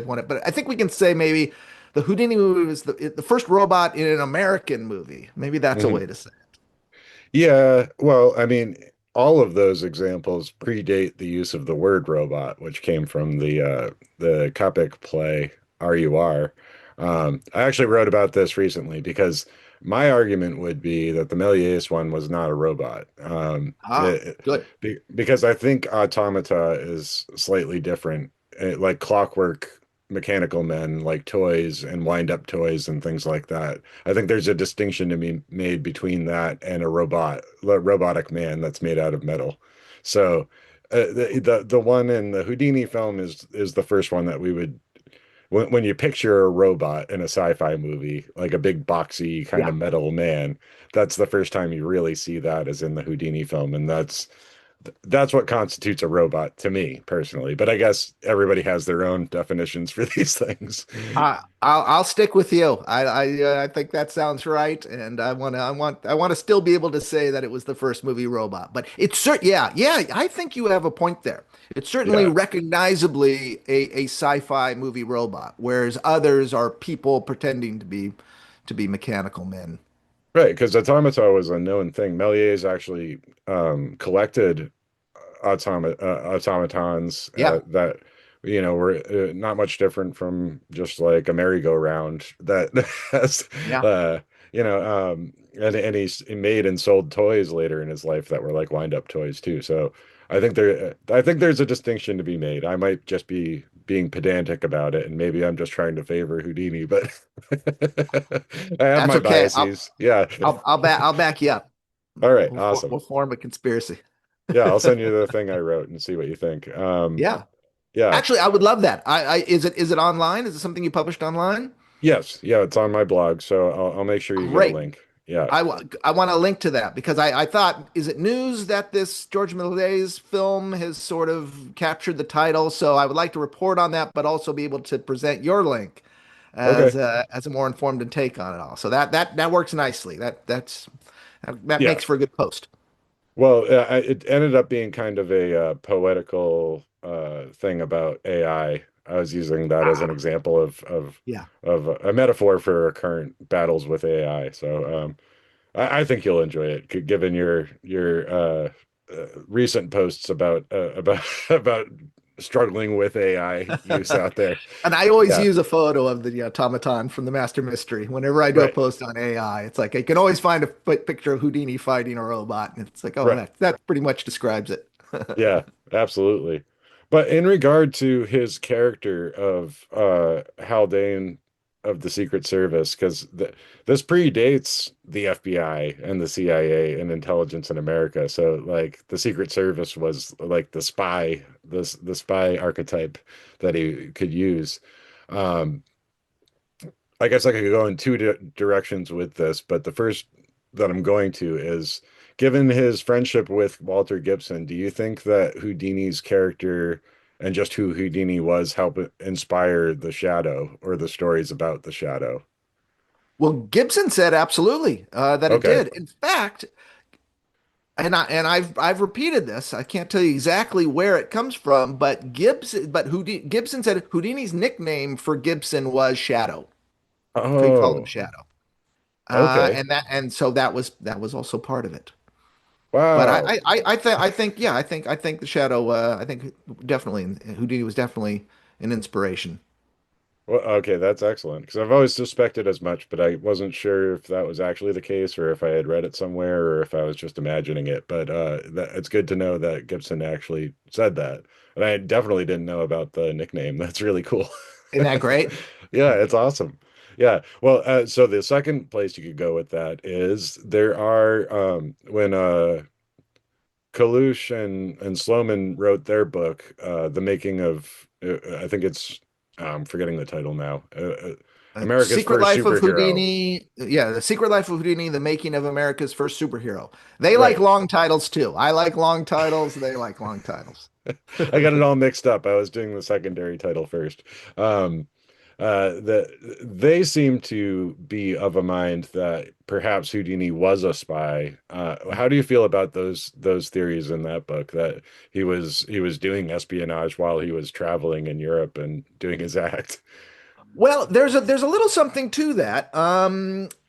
won it. But I think we can say maybe the Houdini movie was the first robot in an American movie. Maybe that's a Mhm. way to say it. Yeah, well, I mean, all of those examples predate the use of the word robot, which came from the Copic play RUR. I actually wrote about this recently because my argument would be that the Méliès one was not a robot. Ah, good. Because I think Automata is slightly different, like clockwork mechanical men, like toys and wind-up toys and things like that. I think there's a distinction to be made between that and a robotic man that's made out of metal. So the one in the Houdini film is the first one that we would when you picture a robot in a sci-fi movie, like a big boxy kind Yeah. of metal man, that's the first time you really see that is in the Houdini film, and that's what constitutes a robot to me personally. But I guess everybody has their own definitions for these things. I'll stick with you. I think that sounds right, and I want to still be able to say that it was the first movie robot. But it's yeah. I think you have a point there. It's certainly Yeah. recognizably a sci-fi movie robot, whereas others are people pretending to be mechanical men. Right, because automata was a known thing. Méliès actually collected automatons Yeah, that were not much different from just like a merry-go-round that has yeah. uh, and he made and sold toys later in his life that were like wind-up toys too. So I think there's a distinction to be made. I might just be being pedantic about it, and maybe I'm just trying to favor Houdini, but I have That's my okay. biases. Yeah. I'll back you up. All right. We'll Awesome. form a conspiracy. Yeah, I'll send you the thing I wrote and see what you think. Yeah. Yeah. Actually, I would love that. Is it online? Is it something you published online? Yes. Yeah, it's on my blog, so I'll make sure you get a Great. link. Yeah. I want to link to that because I thought, is it news that this George Méliès film has sort of captured the title? So I would like to report on that, but also be able to present your link Okay. as a more informed take on it all. So that works nicely. That Yeah. makes for a good post. Well, it ended up being kind of a poetical thing about AI. I was using that as an Ah, example yeah. of a metaphor for current battles with AI. So I think you'll enjoy it, given your recent posts about about struggling with AI use out there. And I always Yeah, use a photo of the automaton from the Master Mystery whenever I do a right, post on AI. It's like I can always find a picture of Houdini fighting a robot, and it's like, oh, right. that pretty much describes it. Yeah, absolutely. But in regard to his character of Haldane of the Secret Service, because this predates the FBI and the CIA and intelligence in America. So like the Secret Service was like the spy archetype that he could use. Um, I guess I could go in two directions with this, but the first that I'm going to is given his friendship with Walter Gibson, do you think that Houdini's character and just who Houdini was help inspire the Shadow or the stories about the Shadow? Well, Gibson said absolutely that it Okay. did. In fact, I've repeated this. I can't tell you exactly where it comes from, but Gibson said Houdini's nickname for Gibson was Shadow. He called him Oh, Shadow, okay. and so that was also part of it. But Wow. I think the Shadow. I think definitely Houdini was definitely an inspiration. Well, okay, that's excellent because I've always suspected as much, but I wasn't sure if that was actually the case or if I had read it somewhere or if I was just imagining it. But it's good to know that Gibson actually said that. And I definitely didn't know about the nickname. That's really cool. Isn't that great? Yeah, it's awesome. Yeah. Well, so the second place you could go with that is there are when Kalush and Sloman wrote their book, The Making of, I think it's, I'm forgetting the title now, America's Secret First Life of Superhero. Houdini. Yeah, The Secret Life of Houdini, The Making of America's First Superhero. They like Right. long titles too. I like long titles. They like long titles. I got it all mixed up. I was doing the secondary title first. Um, they seem to be of a mind that perhaps Houdini was a spy. How do you feel about those theories in that book that he was doing espionage while he was traveling in Europe and doing his act? Well, there's a little something to that.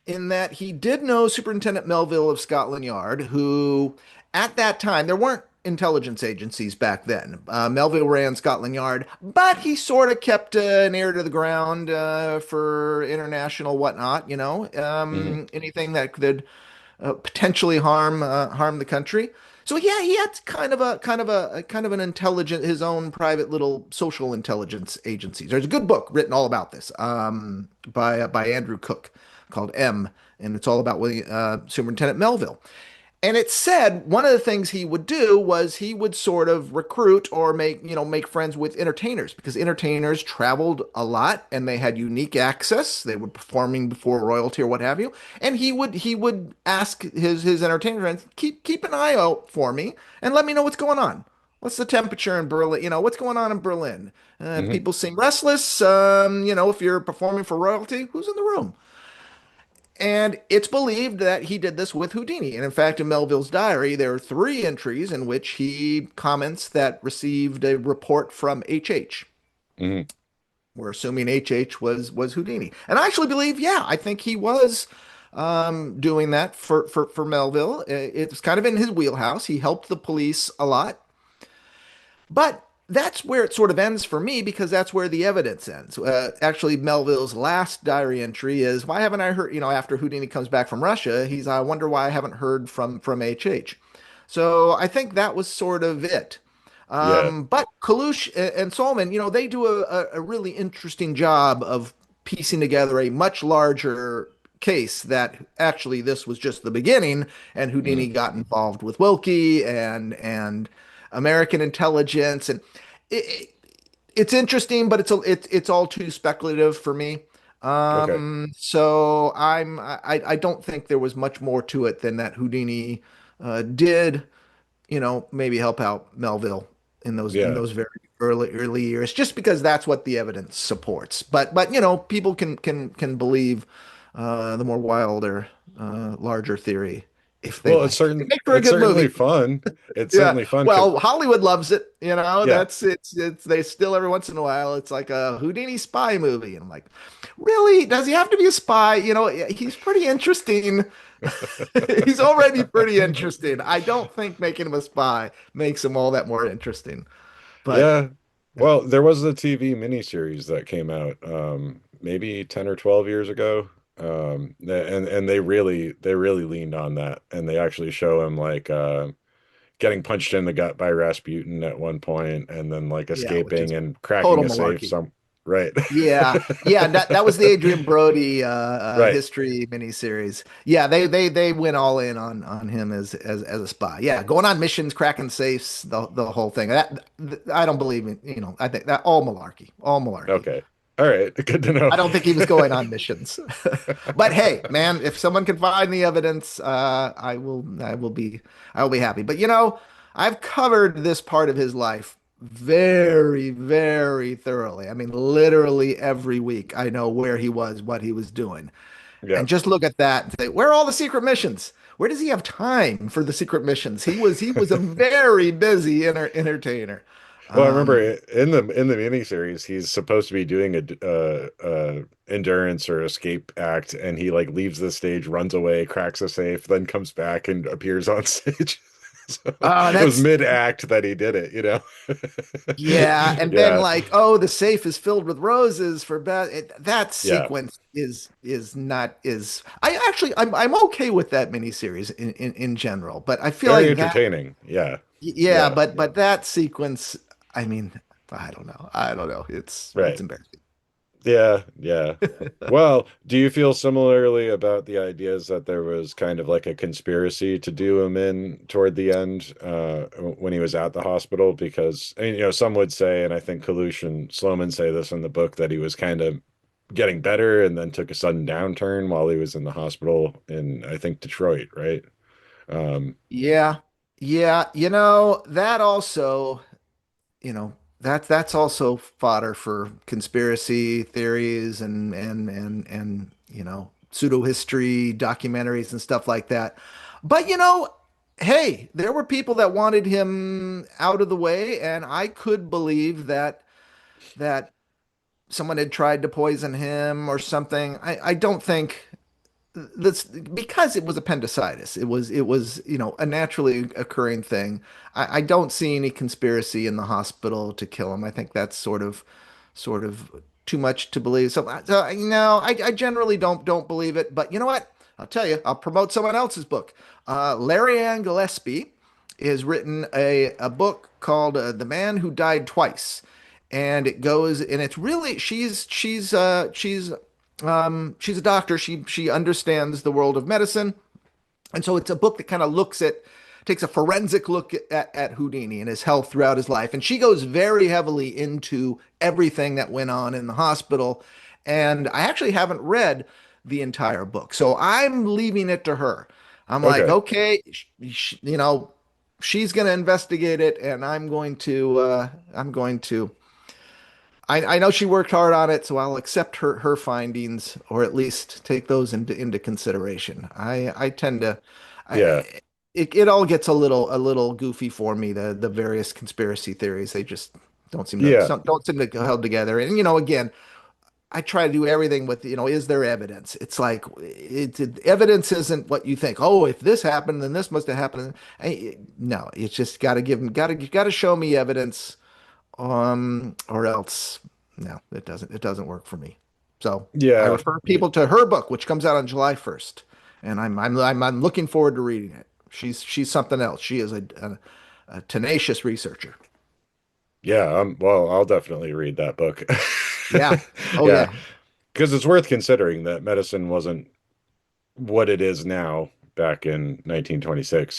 in that he did know Superintendent Melville of Scotland Yard, who at that time, there weren't intelligence agencies back then. Melville ran Scotland Yard, but he sort of kept an ear to the ground for international whatnot, Hmm. anything that could potentially harm the country. So yeah, he had kind of an intelligent, his own private little social intelligence agencies. There's a good book written all about this by Andrew Cook called M, and it's all about Superintendent Melville. And it said one of the things he would do was he would sort of recruit or make friends with entertainers because entertainers traveled a lot and they had unique access. They were performing before royalty or what have you. And he would ask his entertainer friends, keep an eye out for me and let me know what's going on. What's the temperature in Berlin? What's going on in Berlin? Hmm. People seem restless. If you're performing for royalty, who's in the room? And it's believed that he did this with Houdini. And in fact, in Melville's diary, there are three entries in which he comments that received a report from HH. Hmm. We're assuming HH was Houdini. And I actually believe, yeah, I think he was doing that for Melville. It's kind of in his wheelhouse. He helped the police a lot. But that's where it sort of ends for me because that's where the evidence ends. Actually, Melville's last diary entry is, "Why haven't I heard?" After Houdini comes back from Russia, I wonder why I haven't heard from HH. So I think that was sort of it. Yeah. But Kalush and Solomon, they do a really interesting job of piecing together a much larger case that actually this was just the beginning, and Houdini Hmm. got involved with Wilkie and American intelligence, and it, it's interesting, but it's all too speculative for me. Okay. So I don't think there was much more to it than that Houdini did, maybe help out Melville in Yeah. those very early years, just because that's what the evidence supports. But people can believe the more wilder, larger theory if they Well, it's like. It certain. makes for a It's good certainly movie. fun. It's Yeah. certainly fun because Well, Hollywood loves it. yeah. That's it's they still every once in a while it's like a Houdini spy movie. And I'm like, really? Does he have to be a spy? He's pretty interesting. He's already pretty interesting. I don't think making him a spy makes him all that more interesting. But Yeah. Well, there was a TV miniseries that came out maybe 10 or 12 years ago. And they really leaned on that and they actually show him like getting punched in the gut by Rasputin at one point and then like yeah, which is escaping and cracking total a safe malarkey. some right. Yeah, yeah, that was the Adrian Brody Right. history miniseries. Yeah, they went all in on him as a spy. Yeah, going on missions, cracking safes, the whole thing. I don't believe in, I think that all malarkey, all malarkey. Okay. All right. Good to know. I don't think he was going on missions. But hey, man, if someone can find the evidence, I will be happy. But I've covered this part of his life very, very thoroughly. I mean, literally every week I know where he was, what he was doing. Yeah. And just look at that and say, where are all the secret missions? Where does he have time for the secret missions? He was a very busy entertainer. Well, I remember Um, in the miniseries, he's supposed to be doing a endurance or escape act, and he like leaves the stage, runs away, cracks a safe, then comes back and appears on stage. So it was that's mid-act that he did it. Yeah, and then Yeah, like, oh, the safe is filled with roses for best. That yeah, sequence is not is. I'm okay with that miniseries in general, but I feel very like that. entertaining. Yeah, Yeah, yeah, but that sequence, I mean, I don't know. I don't know. It's right. embarrassing. Yeah, yeah. Well, do you feel similarly about the ideas that there was kind of like a conspiracy to do him in toward the end when he was at the hospital? Because, and, some would say, and I think Kalush and Sloman say this in the book, that he was kind of getting better and then took a sudden downturn while he was in the hospital in, I think, Detroit, right? Um, Yeah, yeah. That also. you know that's also fodder for conspiracy theories and pseudo history documentaries and stuff like that. But hey, there were people that wanted him out of the way, and I could believe that someone had tried to poison him or something. I don't think that's because it was appendicitis. It was a naturally occurring thing. I don't see any conspiracy in the hospital to kill him. I think that's sort of too much to believe. I generally don't believe it. But you know what? I'll tell you. I'll promote someone else's book. Larry Ann Gillespie has written a book called "The Man Who Died Twice," and it's really she's a doctor. She understands the world of medicine, and so it's a book that kind of takes a forensic look at Houdini and his health throughout his life. And she goes very heavily into everything that went on in the hospital. And I actually haven't read the entire book, so I'm leaving it to her. I'm like, Okay. okay, she's going to investigate it, and I know she worked hard on it, so I'll accept her findings, or at least take those into consideration. I tend to, Yeah. it all gets a little goofy for me. The various conspiracy theories, they just Yeah. don't seem to go held together. And again, I try to do everything with, is there evidence? It's like evidence isn't what you think. Oh, if this happened, then this must have happened. No, it's just got to show me evidence, or else, no, it doesn't work for me. So I Yeah. refer people to her book, which comes out on July 1st, and I'm looking forward to reading it. She's something else. She is a tenacious researcher. Yeah. Well, I'll definitely read that book. Yeah. Oh Yeah. yeah. Because it's worth considering that medicine wasn't what it is now back in 1926,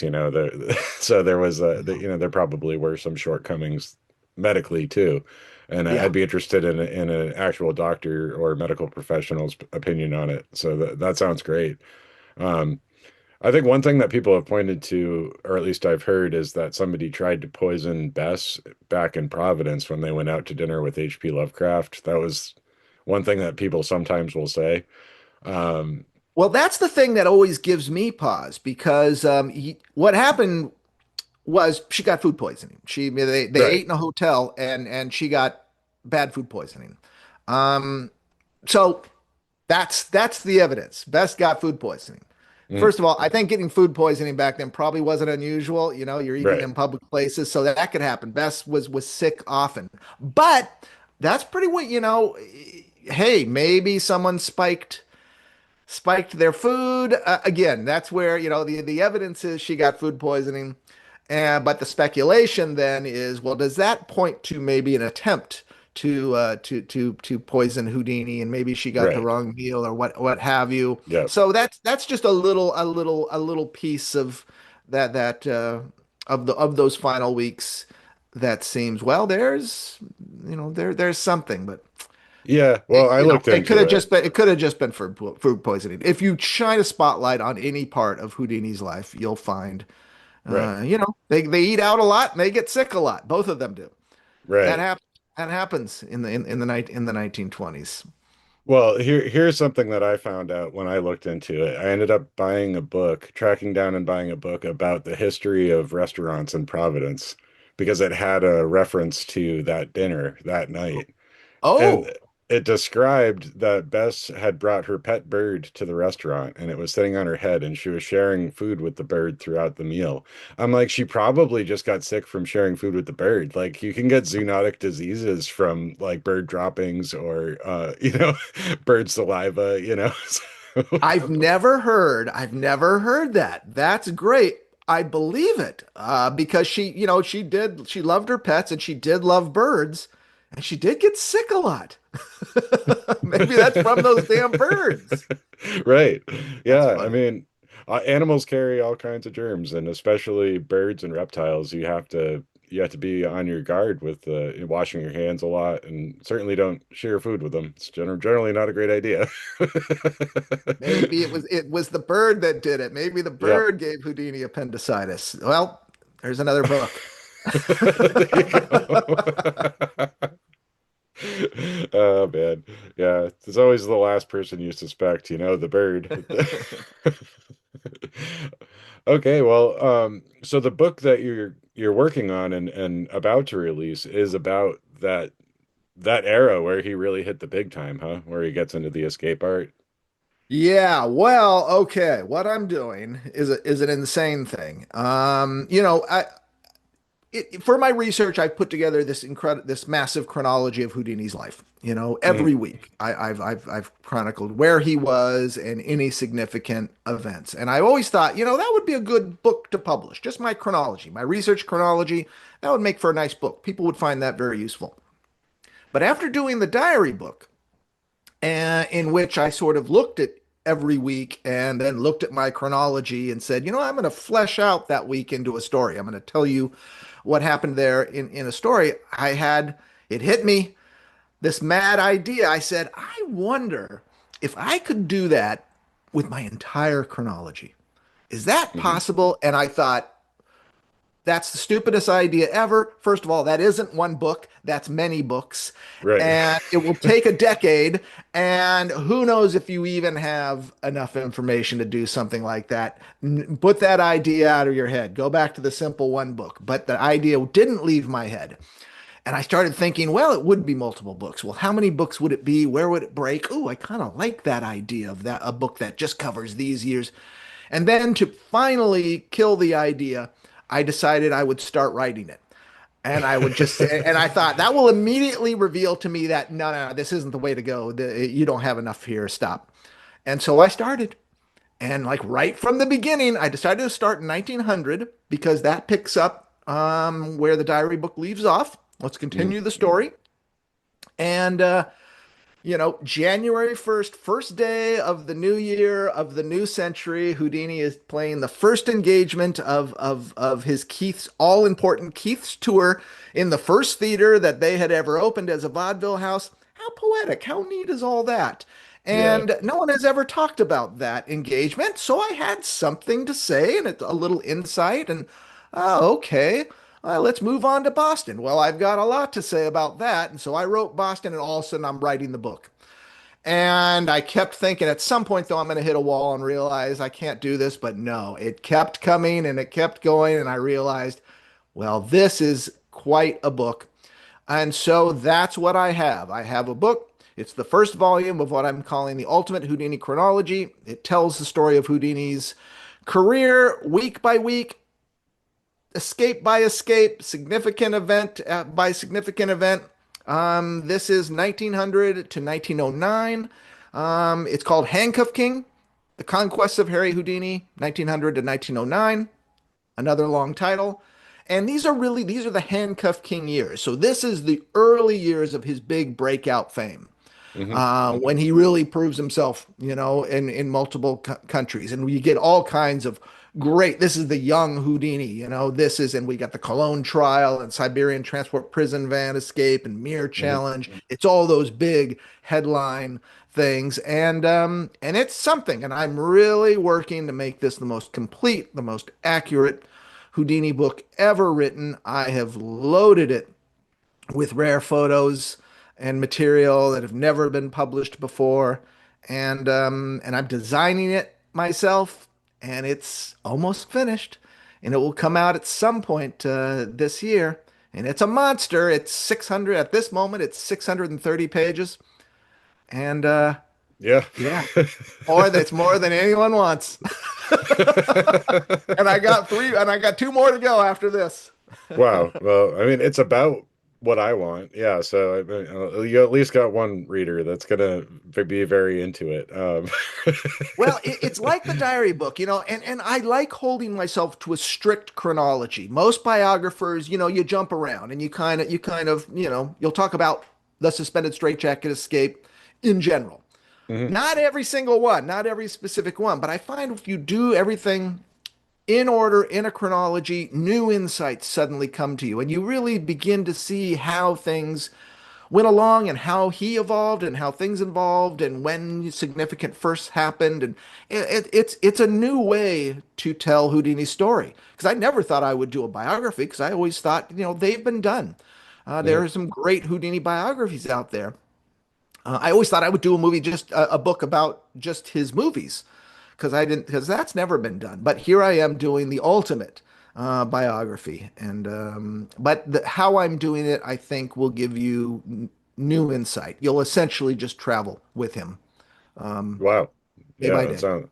so there was there probably were some shortcomings medically too. And Yeah. I'd be interested in an actual doctor or medical professional's opinion on it. So that sounds great. Um, I think one thing that people have pointed to, or at least I've heard, is that somebody tried to poison Bess back in Providence when they went out to dinner with H.P. Lovecraft. That was one thing that people sometimes will say. Um, Well, that's the thing that always gives me pause because what happened was she got food poisoning. They right, ate in a hotel, and she got bad food poisoning. Um, so that's the evidence. Best got food poisoning. mm, First of all, I think getting food poisoning back then probably wasn't unusual. You're eating right, in public places, so that could happen. Bess was sick often, but that's pretty what. Hey, maybe someone spiked their food. Again, that's where the evidence is she got food poisoning. But the speculation then is, well, does that point to maybe an attempt to poison Houdini, and maybe she got the right. wrong meal, or what have you? Yeah. So that's just a little piece of of those final weeks that seems, well, there's something, but Yeah. Well, I looked it could into have it. just been food poisoning. If you shine a spotlight on any part of Houdini's life, you'll find, Right. they eat out a lot and they get sick a lot. Both of them do. That Right. happens. That happens in the 1920s. Well, here's something that I found out when I looked into it. I ended up buying a book, tracking down and buying a book about the history of restaurants in Providence because it had a reference to that dinner that night. And Oh, it described that Bess had brought her pet bird to the restaurant and it was sitting on her head and she was sharing food with the bird throughout the meal. I'm like, she probably just got sick from sharing food with the bird. Like you can get zoonotic diseases from like bird droppings or bird saliva. So, I've never heard that. That's great. I believe it, because she loved her pets, and she did love birds, and she did get sick a lot. Maybe that's from those damn birds. right. That's Yeah, I funny. mean, animals carry all kinds of germs, and especially birds and reptiles. You have to be on your guard with washing your hands a lot, and certainly don't share food with them. It's generally not a great idea. Maybe it was the bird that did it. Maybe the Yep. bird gave Houdini appendicitis. Well, there's another book. There you go. Oh man. Yeah, it's always the last person you suspect, the bird. Okay, well, so the book that you're working on and about to release is about that era where he really hit the big time, huh? Where he gets into the escape art. Yeah, well, okay. What I'm doing is an insane thing. For my research, I put together this massive chronology of Houdini's life. Mhm. Every week I've chronicled where he was and any significant events. And I always thought, that would be a good book to publish. Just my chronology, my research chronology, that would make for a nice book. People would find that very useful. But after doing the diary book, in which I sort of looked at every week and then looked at my chronology and said, I'm going to flesh out that week into a story. I'm going to tell you what happened there in a story. It hit me, this mad idea. I said, I wonder if I could do that with my entire chronology. Is that Mhm. possible? And I thought, that's the stupidest idea ever. First of all, that isn't one book, that's many books. Right. And it will take a decade. And who knows if you even have enough information to do something like that. Put that idea out of your head. Go back to the simple one book. But the idea didn't leave my head. And I started thinking, well, it would be multiple books. Well, how many books would it be? Where would it break? Oh, I kind of like that idea of that, a book that just covers these years. And then to finally kill the idea, I decided I would start writing it. And I would just say, and I thought that will immediately reveal to me that no, this isn't the way to go. You don't have enough here. Stop. And so I started. And like right from the beginning, I decided to start in 1900 because that picks up where the diary book leaves off. Let's Mhm. continue the story. And January 1st, first day of the new year of the new century, Houdini is playing the first engagement of his Keith's all important Keith's tour in the first theater that they had ever opened as a vaudeville house. How poetic, how neat is all that? Yeah. And no one has ever talked about that engagement, so I had something to say and a little insight. And okay, let's move on to Boston. Well, I've got a lot to say about that. And so I wrote Boston, and all of a sudden I'm writing the book. And I kept thinking at some point, though, I'm going to hit a wall and realize I can't do this. But no, it kept coming and it kept going. And I realized, well, this is quite a book. And so that's what I have. I have a book. It's the first volume of what I'm calling the Ultimate Houdini Chronology. It tells the story of Houdini's career week by week, escape by escape, significant event by significant event. This is 1900 to 1909. It's called Handcuff King, The Conquests of Harry Houdini, 1900 to 1909. Another long title. And these are the Handcuff King years. So this is the early years of his big breakout fame. Mhm. When he really proves himself, in multiple countries. And we get all kinds of great. This is the young Houdini, and we got the Cologne trial and Siberian transport prison van escape and Mirror Mhm. challenge. It's all those big headline things. And it's something. And I'm really working to make this the most complete, the most accurate Houdini book ever written. I have loaded it with rare photos and material that have never been published before. And I'm designing it myself, and it's almost finished. And it will come out at some point this year. And it's a monster. It's 600 at this moment. It's 630 pages, and Yeah. yeah, or that's more than anyone wants. And I got two more to go after this. Wow. Well, I mean, it's about what I want. Yeah. So you at least got one reader that's gonna be very into it. Well, it's like the diary book, and I like holding myself to a strict chronology. Most biographers, you jump around and you'll talk about the suspended straitjacket escape in general. Mhm. Not every single one, not every specific one, but I find if you do everything in order, in a chronology, new insights suddenly come to you, and you really begin to see how things went along and how he evolved and how things evolved and when significant firsts happened. And it's a new way to tell Houdini's story, because I never thought I would do a biography, because I always thought, they've been done. There Mhm. are some great Houdini biographies out there. I always thought I would do a movie, just a book about just his movies, because that's never been done. But here I am doing the ultimate biography, and how I'm doing it, I think, will give you new insight. You'll essentially just travel with him. Wow. day Yeah, by that day. sounds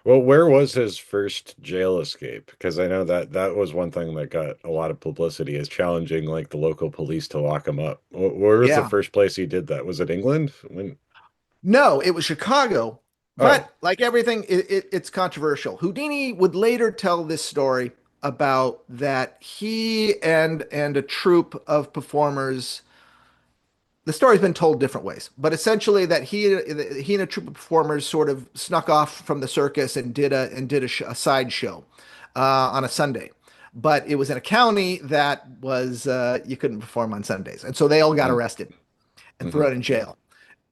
well. Where was his first jail escape? Because I know that that was one thing that got a lot of publicity is challenging like the local police to lock him up. Where was the Yeah. first place he did that? Was it England? When? No, it was Chicago. Oh, But like everything, it's controversial. Houdini would later tell this story about that he and a troupe of performers. The story's been told different ways, but essentially that he and a troupe of performers sort of snuck off from the circus and did a side show on a Sunday. But it was in a county that was you couldn't perform on Sundays, and so they all got mm, arrested and hmm. thrown in jail.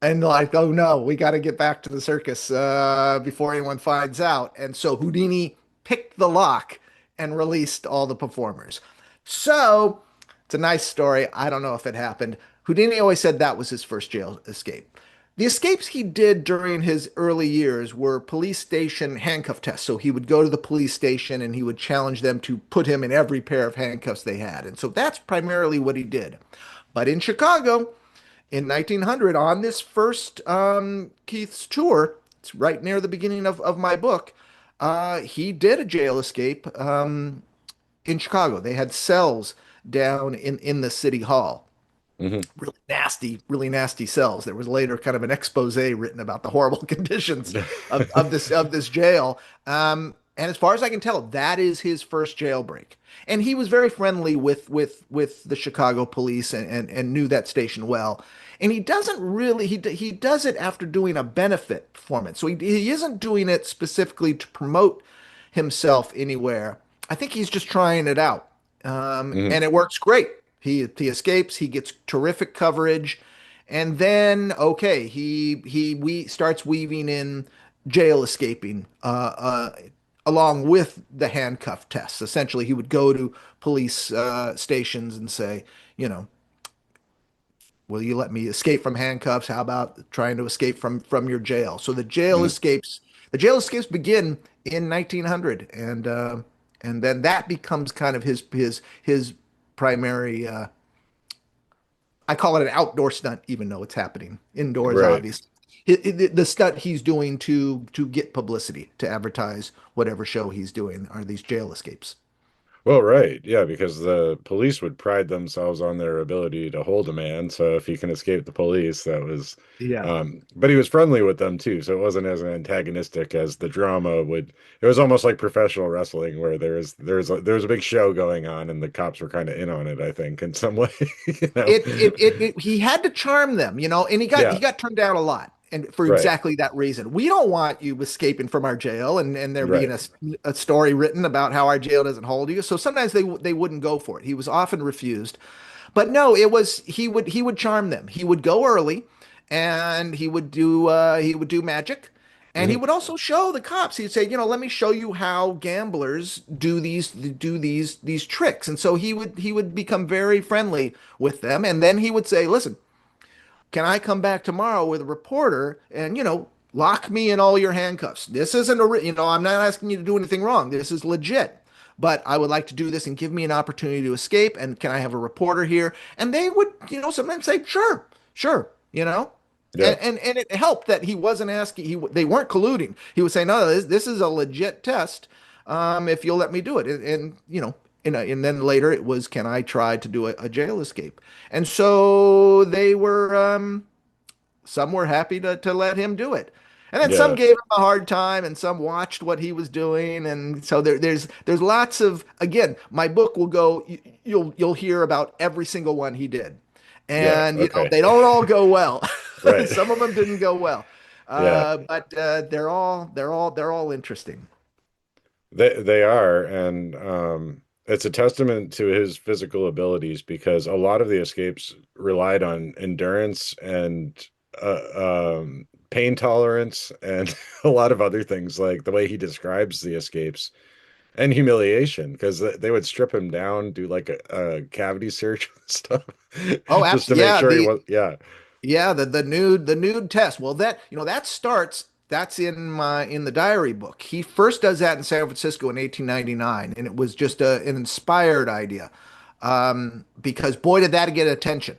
And like, oh no, we got to get back to the circus before anyone finds out. And so Houdini picked the lock and released all the performers. So it's a nice story. I don't know if it happened. Houdini always said that was his first jail escape. The escapes he did during his early years were police station handcuff tests. So he would go to the police station and he would challenge them to put him in every pair of handcuffs they had. And so that's primarily what he did. But in Chicago, in 1900 on this first Keith's tour. It's right near the beginning of my book. He did a jail escape in Chicago. They had cells down in the city hall. Hmm. Really nasty cells. There was later kind of an expose written about the horrible conditions of this jail. And as far as I can tell, that is his first jailbreak. And he was very friendly with the Chicago police and knew that station well. And he doesn't really he does it after doing a benefit performance. So he isn't doing it specifically to promote himself anywhere. I think he's just trying it out. Hmm. And it works great. He escapes, he gets terrific coverage, and then okay, he we starts weaving in jail escaping along with the handcuff tests. Essentially, he would go to police stations and say, you know, will you let me escape from handcuffs? How about trying to escape from your jail? So Hmm. the jail escapes begin in 1900, and then that becomes kind of his primary. I call it an outdoor stunt, even though it's happening indoors, Right. obviously. The stunt he's doing to get publicity to advertise whatever show he's doing are these jail escapes. Well, right. Yeah, because the police would pride themselves on their ability to hold a man. So if he can escape the police, that was, Yeah. but he was friendly with them too. So it wasn't as antagonistic as the drama would. It was almost like professional wrestling where there's a big show going on and the cops were kind of in on it, I think, in some way, you know? He had to charm them, and he Yeah, got turned down a lot, and for right, exactly that reason. We don't want you escaping from our jail, and there being right. a story written about how our jail doesn't hold you. So sometimes they wouldn't go for it. He was often refused, but no, it was he would charm them. He would go early, and he would do magic. And he Hmm. would also show the cops. He'd say, let me show you how gamblers do these tricks. And so he would become very friendly with them. And then he would say, listen, can I come back tomorrow with a reporter and, lock me in all your handcuffs? This isn't I'm not asking you to do anything wrong. This is legit. But I would like to do this and give me an opportunity to escape. And can I have a reporter here? And they would, sometimes say, sure, sure, Yeah, and it helped that he wasn't asking. They weren't colluding. He was saying, "No, this is a legit test. If you'll let me do it." And then later it was, "Can I try to do a jail escape?" And so they were. Some were happy to let him do it, and then some yeah, gave him a hard time, and some watched what he was doing. And so there's lots of, again, my book will go. You'll hear about every single one he did, yeah. and Okay, they don't all go well. right. Some of them didn't go well, Yeah. but they're all interesting. They are, and it's a testament to his physical abilities because a lot of the escapes relied on endurance and pain tolerance and a lot of other things like the way he describes the escapes and humiliation because they would strip him down, do like a cavity search and stuff Oh, just to absolutely. make Yeah, sure he was, yeah, the nude test. Well, that's in the diary book. He first does that in San Francisco in 1899, and it was just an inspired idea, because boy did that get attention.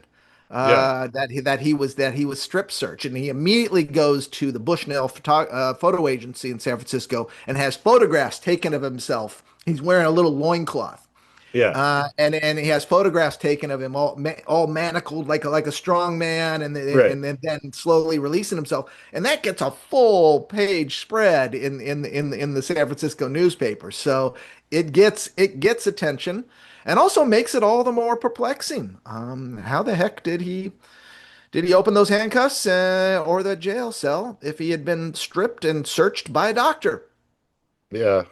Yeah. that he was strip searched, and he immediately goes to the Bushnell photo agency in San Francisco and has photographs taken of himself. He's wearing a little loincloth. Yeah. And he has photographs taken of him all manacled like a strong man, Right. and then slowly releasing himself, and that gets a full page spread in the San Francisco newspaper. So it gets attention, and also makes it all the more perplexing. How the heck did he open those handcuffs or the jail cell if he had been stripped and searched by a doctor? Yeah.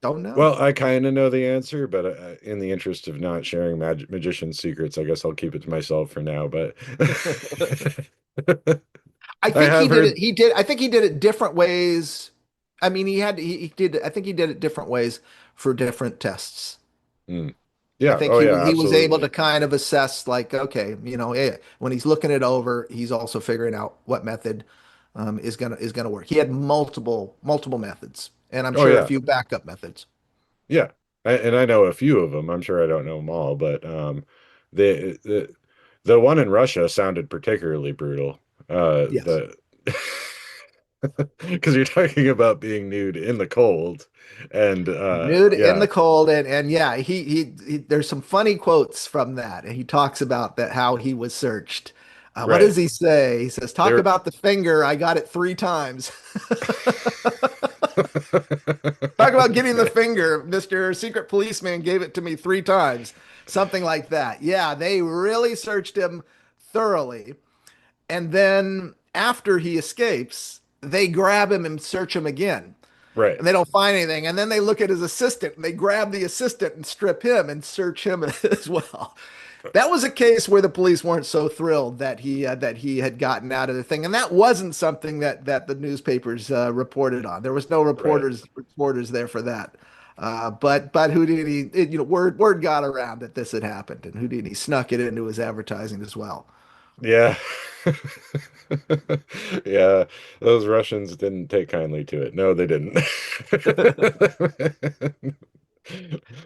Don't know. Well, I kind of know the answer, but in the interest of not sharing magician secrets, I guess I'll keep it to myself for now. But I I think he have did it. heard. He did. I think he did it different ways. I mean, he did. I think he did it different ways for different tests. Hmm. I Yeah. think Oh, yeah. he was able to Absolutely. kind of assess, like, okay, when he's looking it over, he's also figuring out what method is gonna work. He had multiple methods, and I'm Oh, sure a yeah. few backup methods. Yeah. And I know a few of them. I'm sure I don't know them all, but the one in Russia sounded particularly brutal. Yes. The because you're talking about being nude in the cold, and Nude in yeah, the cold, and yeah, there's some funny quotes from that, and he talks about that how he was searched. What right. does he say? He says, "Talk There. about the finger. I got it 3 times." Talk about getting the finger. Mr. Secret Policeman gave it to me 3 times. Something like that. Yeah, they really searched him thoroughly. And then after he escapes, they grab him and search him again. Right. And they don't find anything. And then they look at his assistant and they grab the assistant and strip him and search him as well. That was a case where the police weren't so thrilled that he had gotten out of the thing, and that wasn't something that the newspapers reported on. There was no Right. reporters there for that. But Houdini, word got around that this had happened, and Houdini snuck it into his advertising as well. Yeah. Yeah, those Russians didn't take kindly to it. No, they didn't.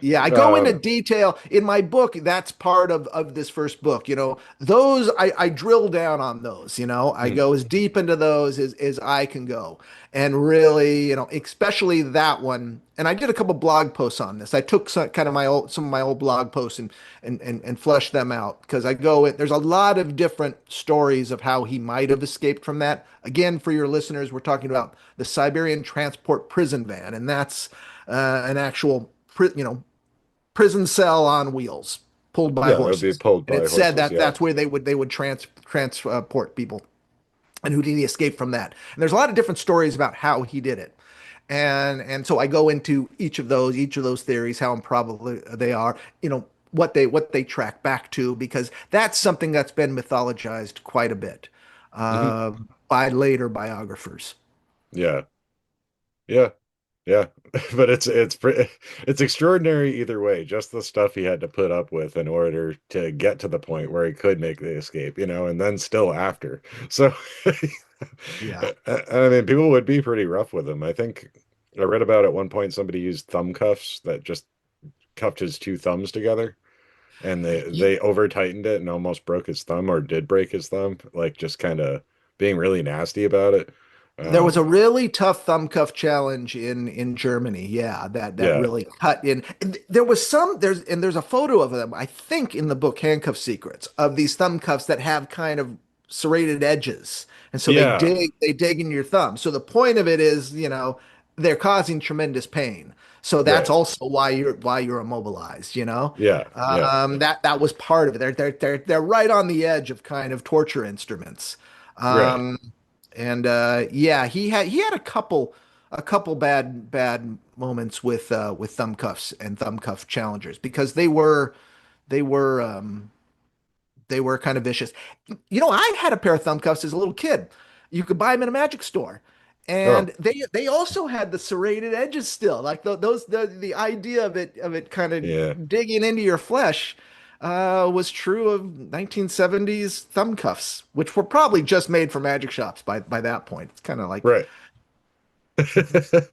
Yeah, I go into Um, detail in my book. That's part of this first book. Those I drill down on those. I mhm, go as deep into those as I can go. And really, especially that one. And I did a couple blog posts on this. I took some of my old blog posts and fleshed them out because there's a lot of different stories of how he might have escaped from that. Again, for your listeners, we're talking about the Siberian transport prison van, and that's an actual prison cell on wheels pulled by yeah, that would be horses. pulled And by it said horses. that Yeah. that's where they would transport people. And Houdini escaped from that. And there's a lot of different stories about how he did it. And so I go into each of those theories, how improbable they are, what they track back to, because that's something that's been mythologized quite a bit Hmm. uh, by later biographers. Yeah. Yeah. Yeah. But it's extraordinary either way, just the stuff he had to put up with in order to get to the point where he could make the escape, and then still after. So Yeah. I mean, people would be pretty rough with him. I think I read about at one point somebody used thumb cuffs that just cuffed his two thumbs together, and they over tightened it and almost broke his thumb, or did break his thumb, like just kind of being really nasty about it. There was a Um, really tough thumb cuff challenge in Germany. Yeah, that yeah, really cut in. And there's a photo of them, I think, in the book Handcuff Secrets, of these thumb cuffs that have kind of serrated edges. And so they yeah, dig in your thumb. So the point of it is, they're causing tremendous pain. So that's right, also why you're immobilized. yeah, yeah, That was part of it. They're right on the edge of kind of torture instruments. right. Um, and yeah, he had a couple bad moments with thumb cuffs and thumb cuff challengers because they were they were kind of vicious. I had a pair of thumb cuffs as a little kid. You could buy them in a magic store. Oh, And they also had the serrated edges still, like the idea of it kind yeah, of digging into your flesh was true of 1970s thumb cuffs, which were probably just made for magic shops by that point. It's kind of like, right.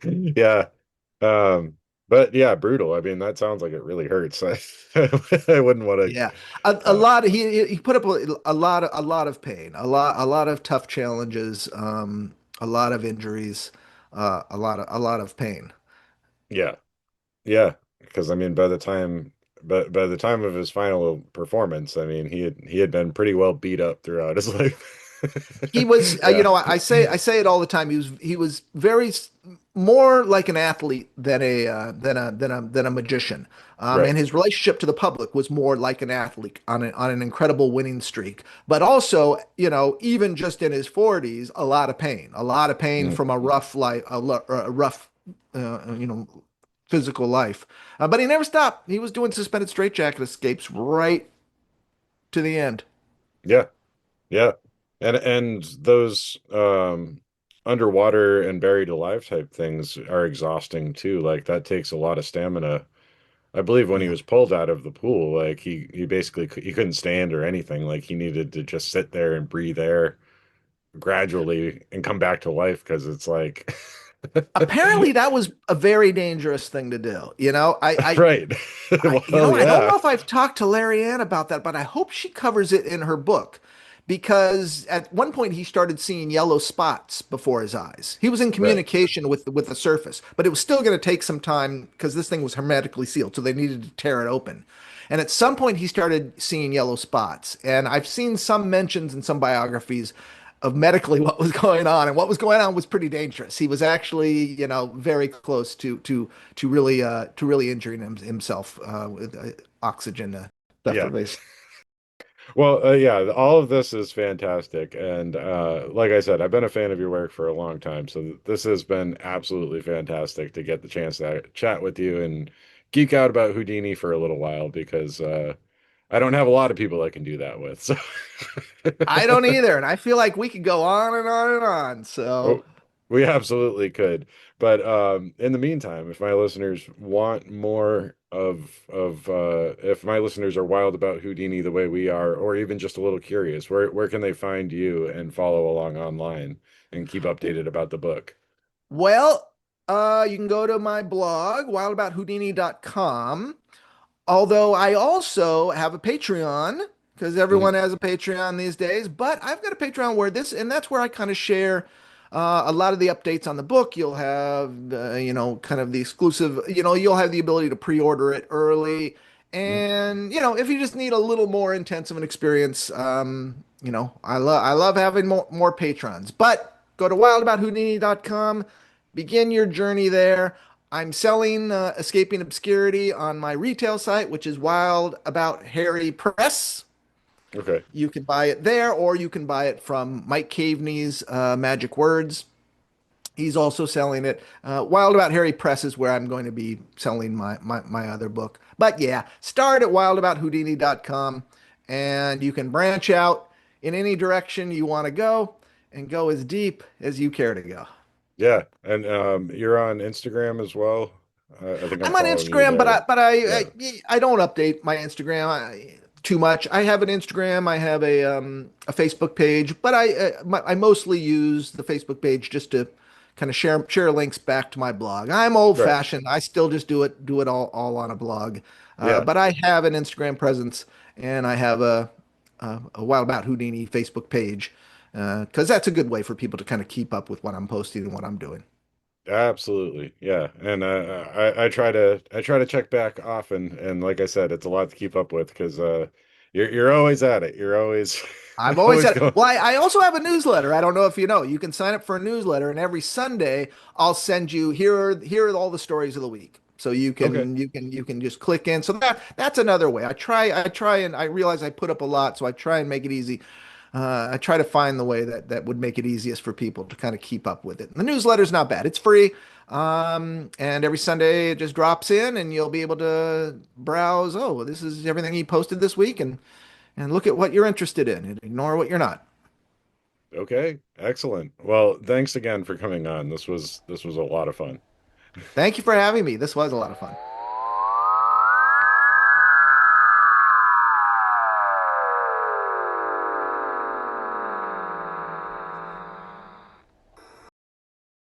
Yeah. Um, But yeah, brutal. I mean, that sounds like it really hurts. I wouldn't want Yeah, to. a lot. He put up a lot of pain, a lot of tough challenges, a lot of injuries, a lot of pain. Yeah, yeah. Because I mean, but by the time of his final performance, I mean, he had been pretty well beat up throughout his life. He was, Yeah, I say it all the time. He was more like an athlete than a magician. right. And his relationship to the public was more like an athlete on an incredible winning streak. But also, even just in his 40s, a lot of pain Mhm. from a rough life, a rough, you know, physical life. But he never stopped. He was doing suspended straitjacket escapes right to the end. Yeah, yeah. And those underwater and buried alive type things are exhausting too. Like that takes a lot of stamina. I believe when he Yeah. was pulled out of the pool, like he basically he couldn't stand or anything. Like he needed to just sit there and breathe air gradually and come back to life because it's like Apparently that was a very dangerous thing to do. right. Well, I don't yeah, know if I've talked to Larry Ann about that, but I hope she covers it in her book because at one point he started seeing yellow spots before his eyes. He was in right. communication with the surface, but it was still going to take some time because this thing was hermetically sealed, so they needed to tear it open. And at some point he started seeing yellow spots, and I've seen some mentions in some biographies of medically what was going on, and what was going on was pretty dangerous. He was actually, very close to really injuring himself with oxygen Yeah. deprivation. Well, yeah, all of this is fantastic. And like I said, I've been a fan of your work for a long time. So this has been absolutely fantastic to get the chance to chat with you and geek out about Houdini for a little while because I don't have a lot of people I can do that with. So I don't either, and I feel like we could go on and on and on. oh, So we absolutely could. But in the meantime, if my listeners want more of if my listeners are wild about Houdini the way we are, or even just a little curious, where can they find you and follow along online and keep updated about the book? well, you can go to my blog, wildabouthoudini.com. Although I also have a Patreon because everyone Mhm. has a Patreon these days, but I've got a Patreon where and that's where I kind of share a lot of the updates on the book. You'll have, kind of the exclusive, you'll have the ability to pre-order it early. Mhm. And, if you just need a little more intensive an experience, I love having more patrons, but go to wildabouthoudini.com, begin your journey there. I'm selling Escaping Obscurity on my retail site, which is Wild About Harry Press. Okay. You can buy it there, or you can buy it from Mike Caveney's Magic Words. He's also selling it. Wild About Harry Press is where I'm going to be selling my other book. But yeah, start at wildabouthoudini.com and you can branch out in any direction you want to go and go as deep as you care to go. Yeah, and you're on Instagram as well. I think I'm I'm on following you Instagram, there. Yeah. I don't update my Instagram too much. I have an Instagram, I have a Facebook page, but I mostly use the Facebook page just to kind of share links back to my blog. I'm old Right. fashioned. I still just do it all on a blog. Yeah. But I have an Instagram presence and I have a Wild About Houdini Facebook page because that's a good way for people to kind of keep up with what I'm posting and what I'm doing. Absolutely. Yeah. And I try to check back often and like I said, it's a lot to keep up with because you're always at it. You're always I've always always said, going. well, I also have a newsletter. I don't know if you know. You can sign up for a newsletter, and every Sunday I'll send you here are all the stories of the week. So Okay. you can just click in. So that's another way. I try and I realize I put up a lot, so I try and make it easy. I try to find the way that would make it easiest for people to kind of keep up with it. The newsletter's not bad. It's free. And every Sunday it just drops in and you'll be able to browse. Oh, this is everything he posted this week and look at what you're interested in and ignore what you're not. Okay. Excellent. Well, thanks again for coming on. This was a lot of fun. Thank you for having me. This was a lot of fun.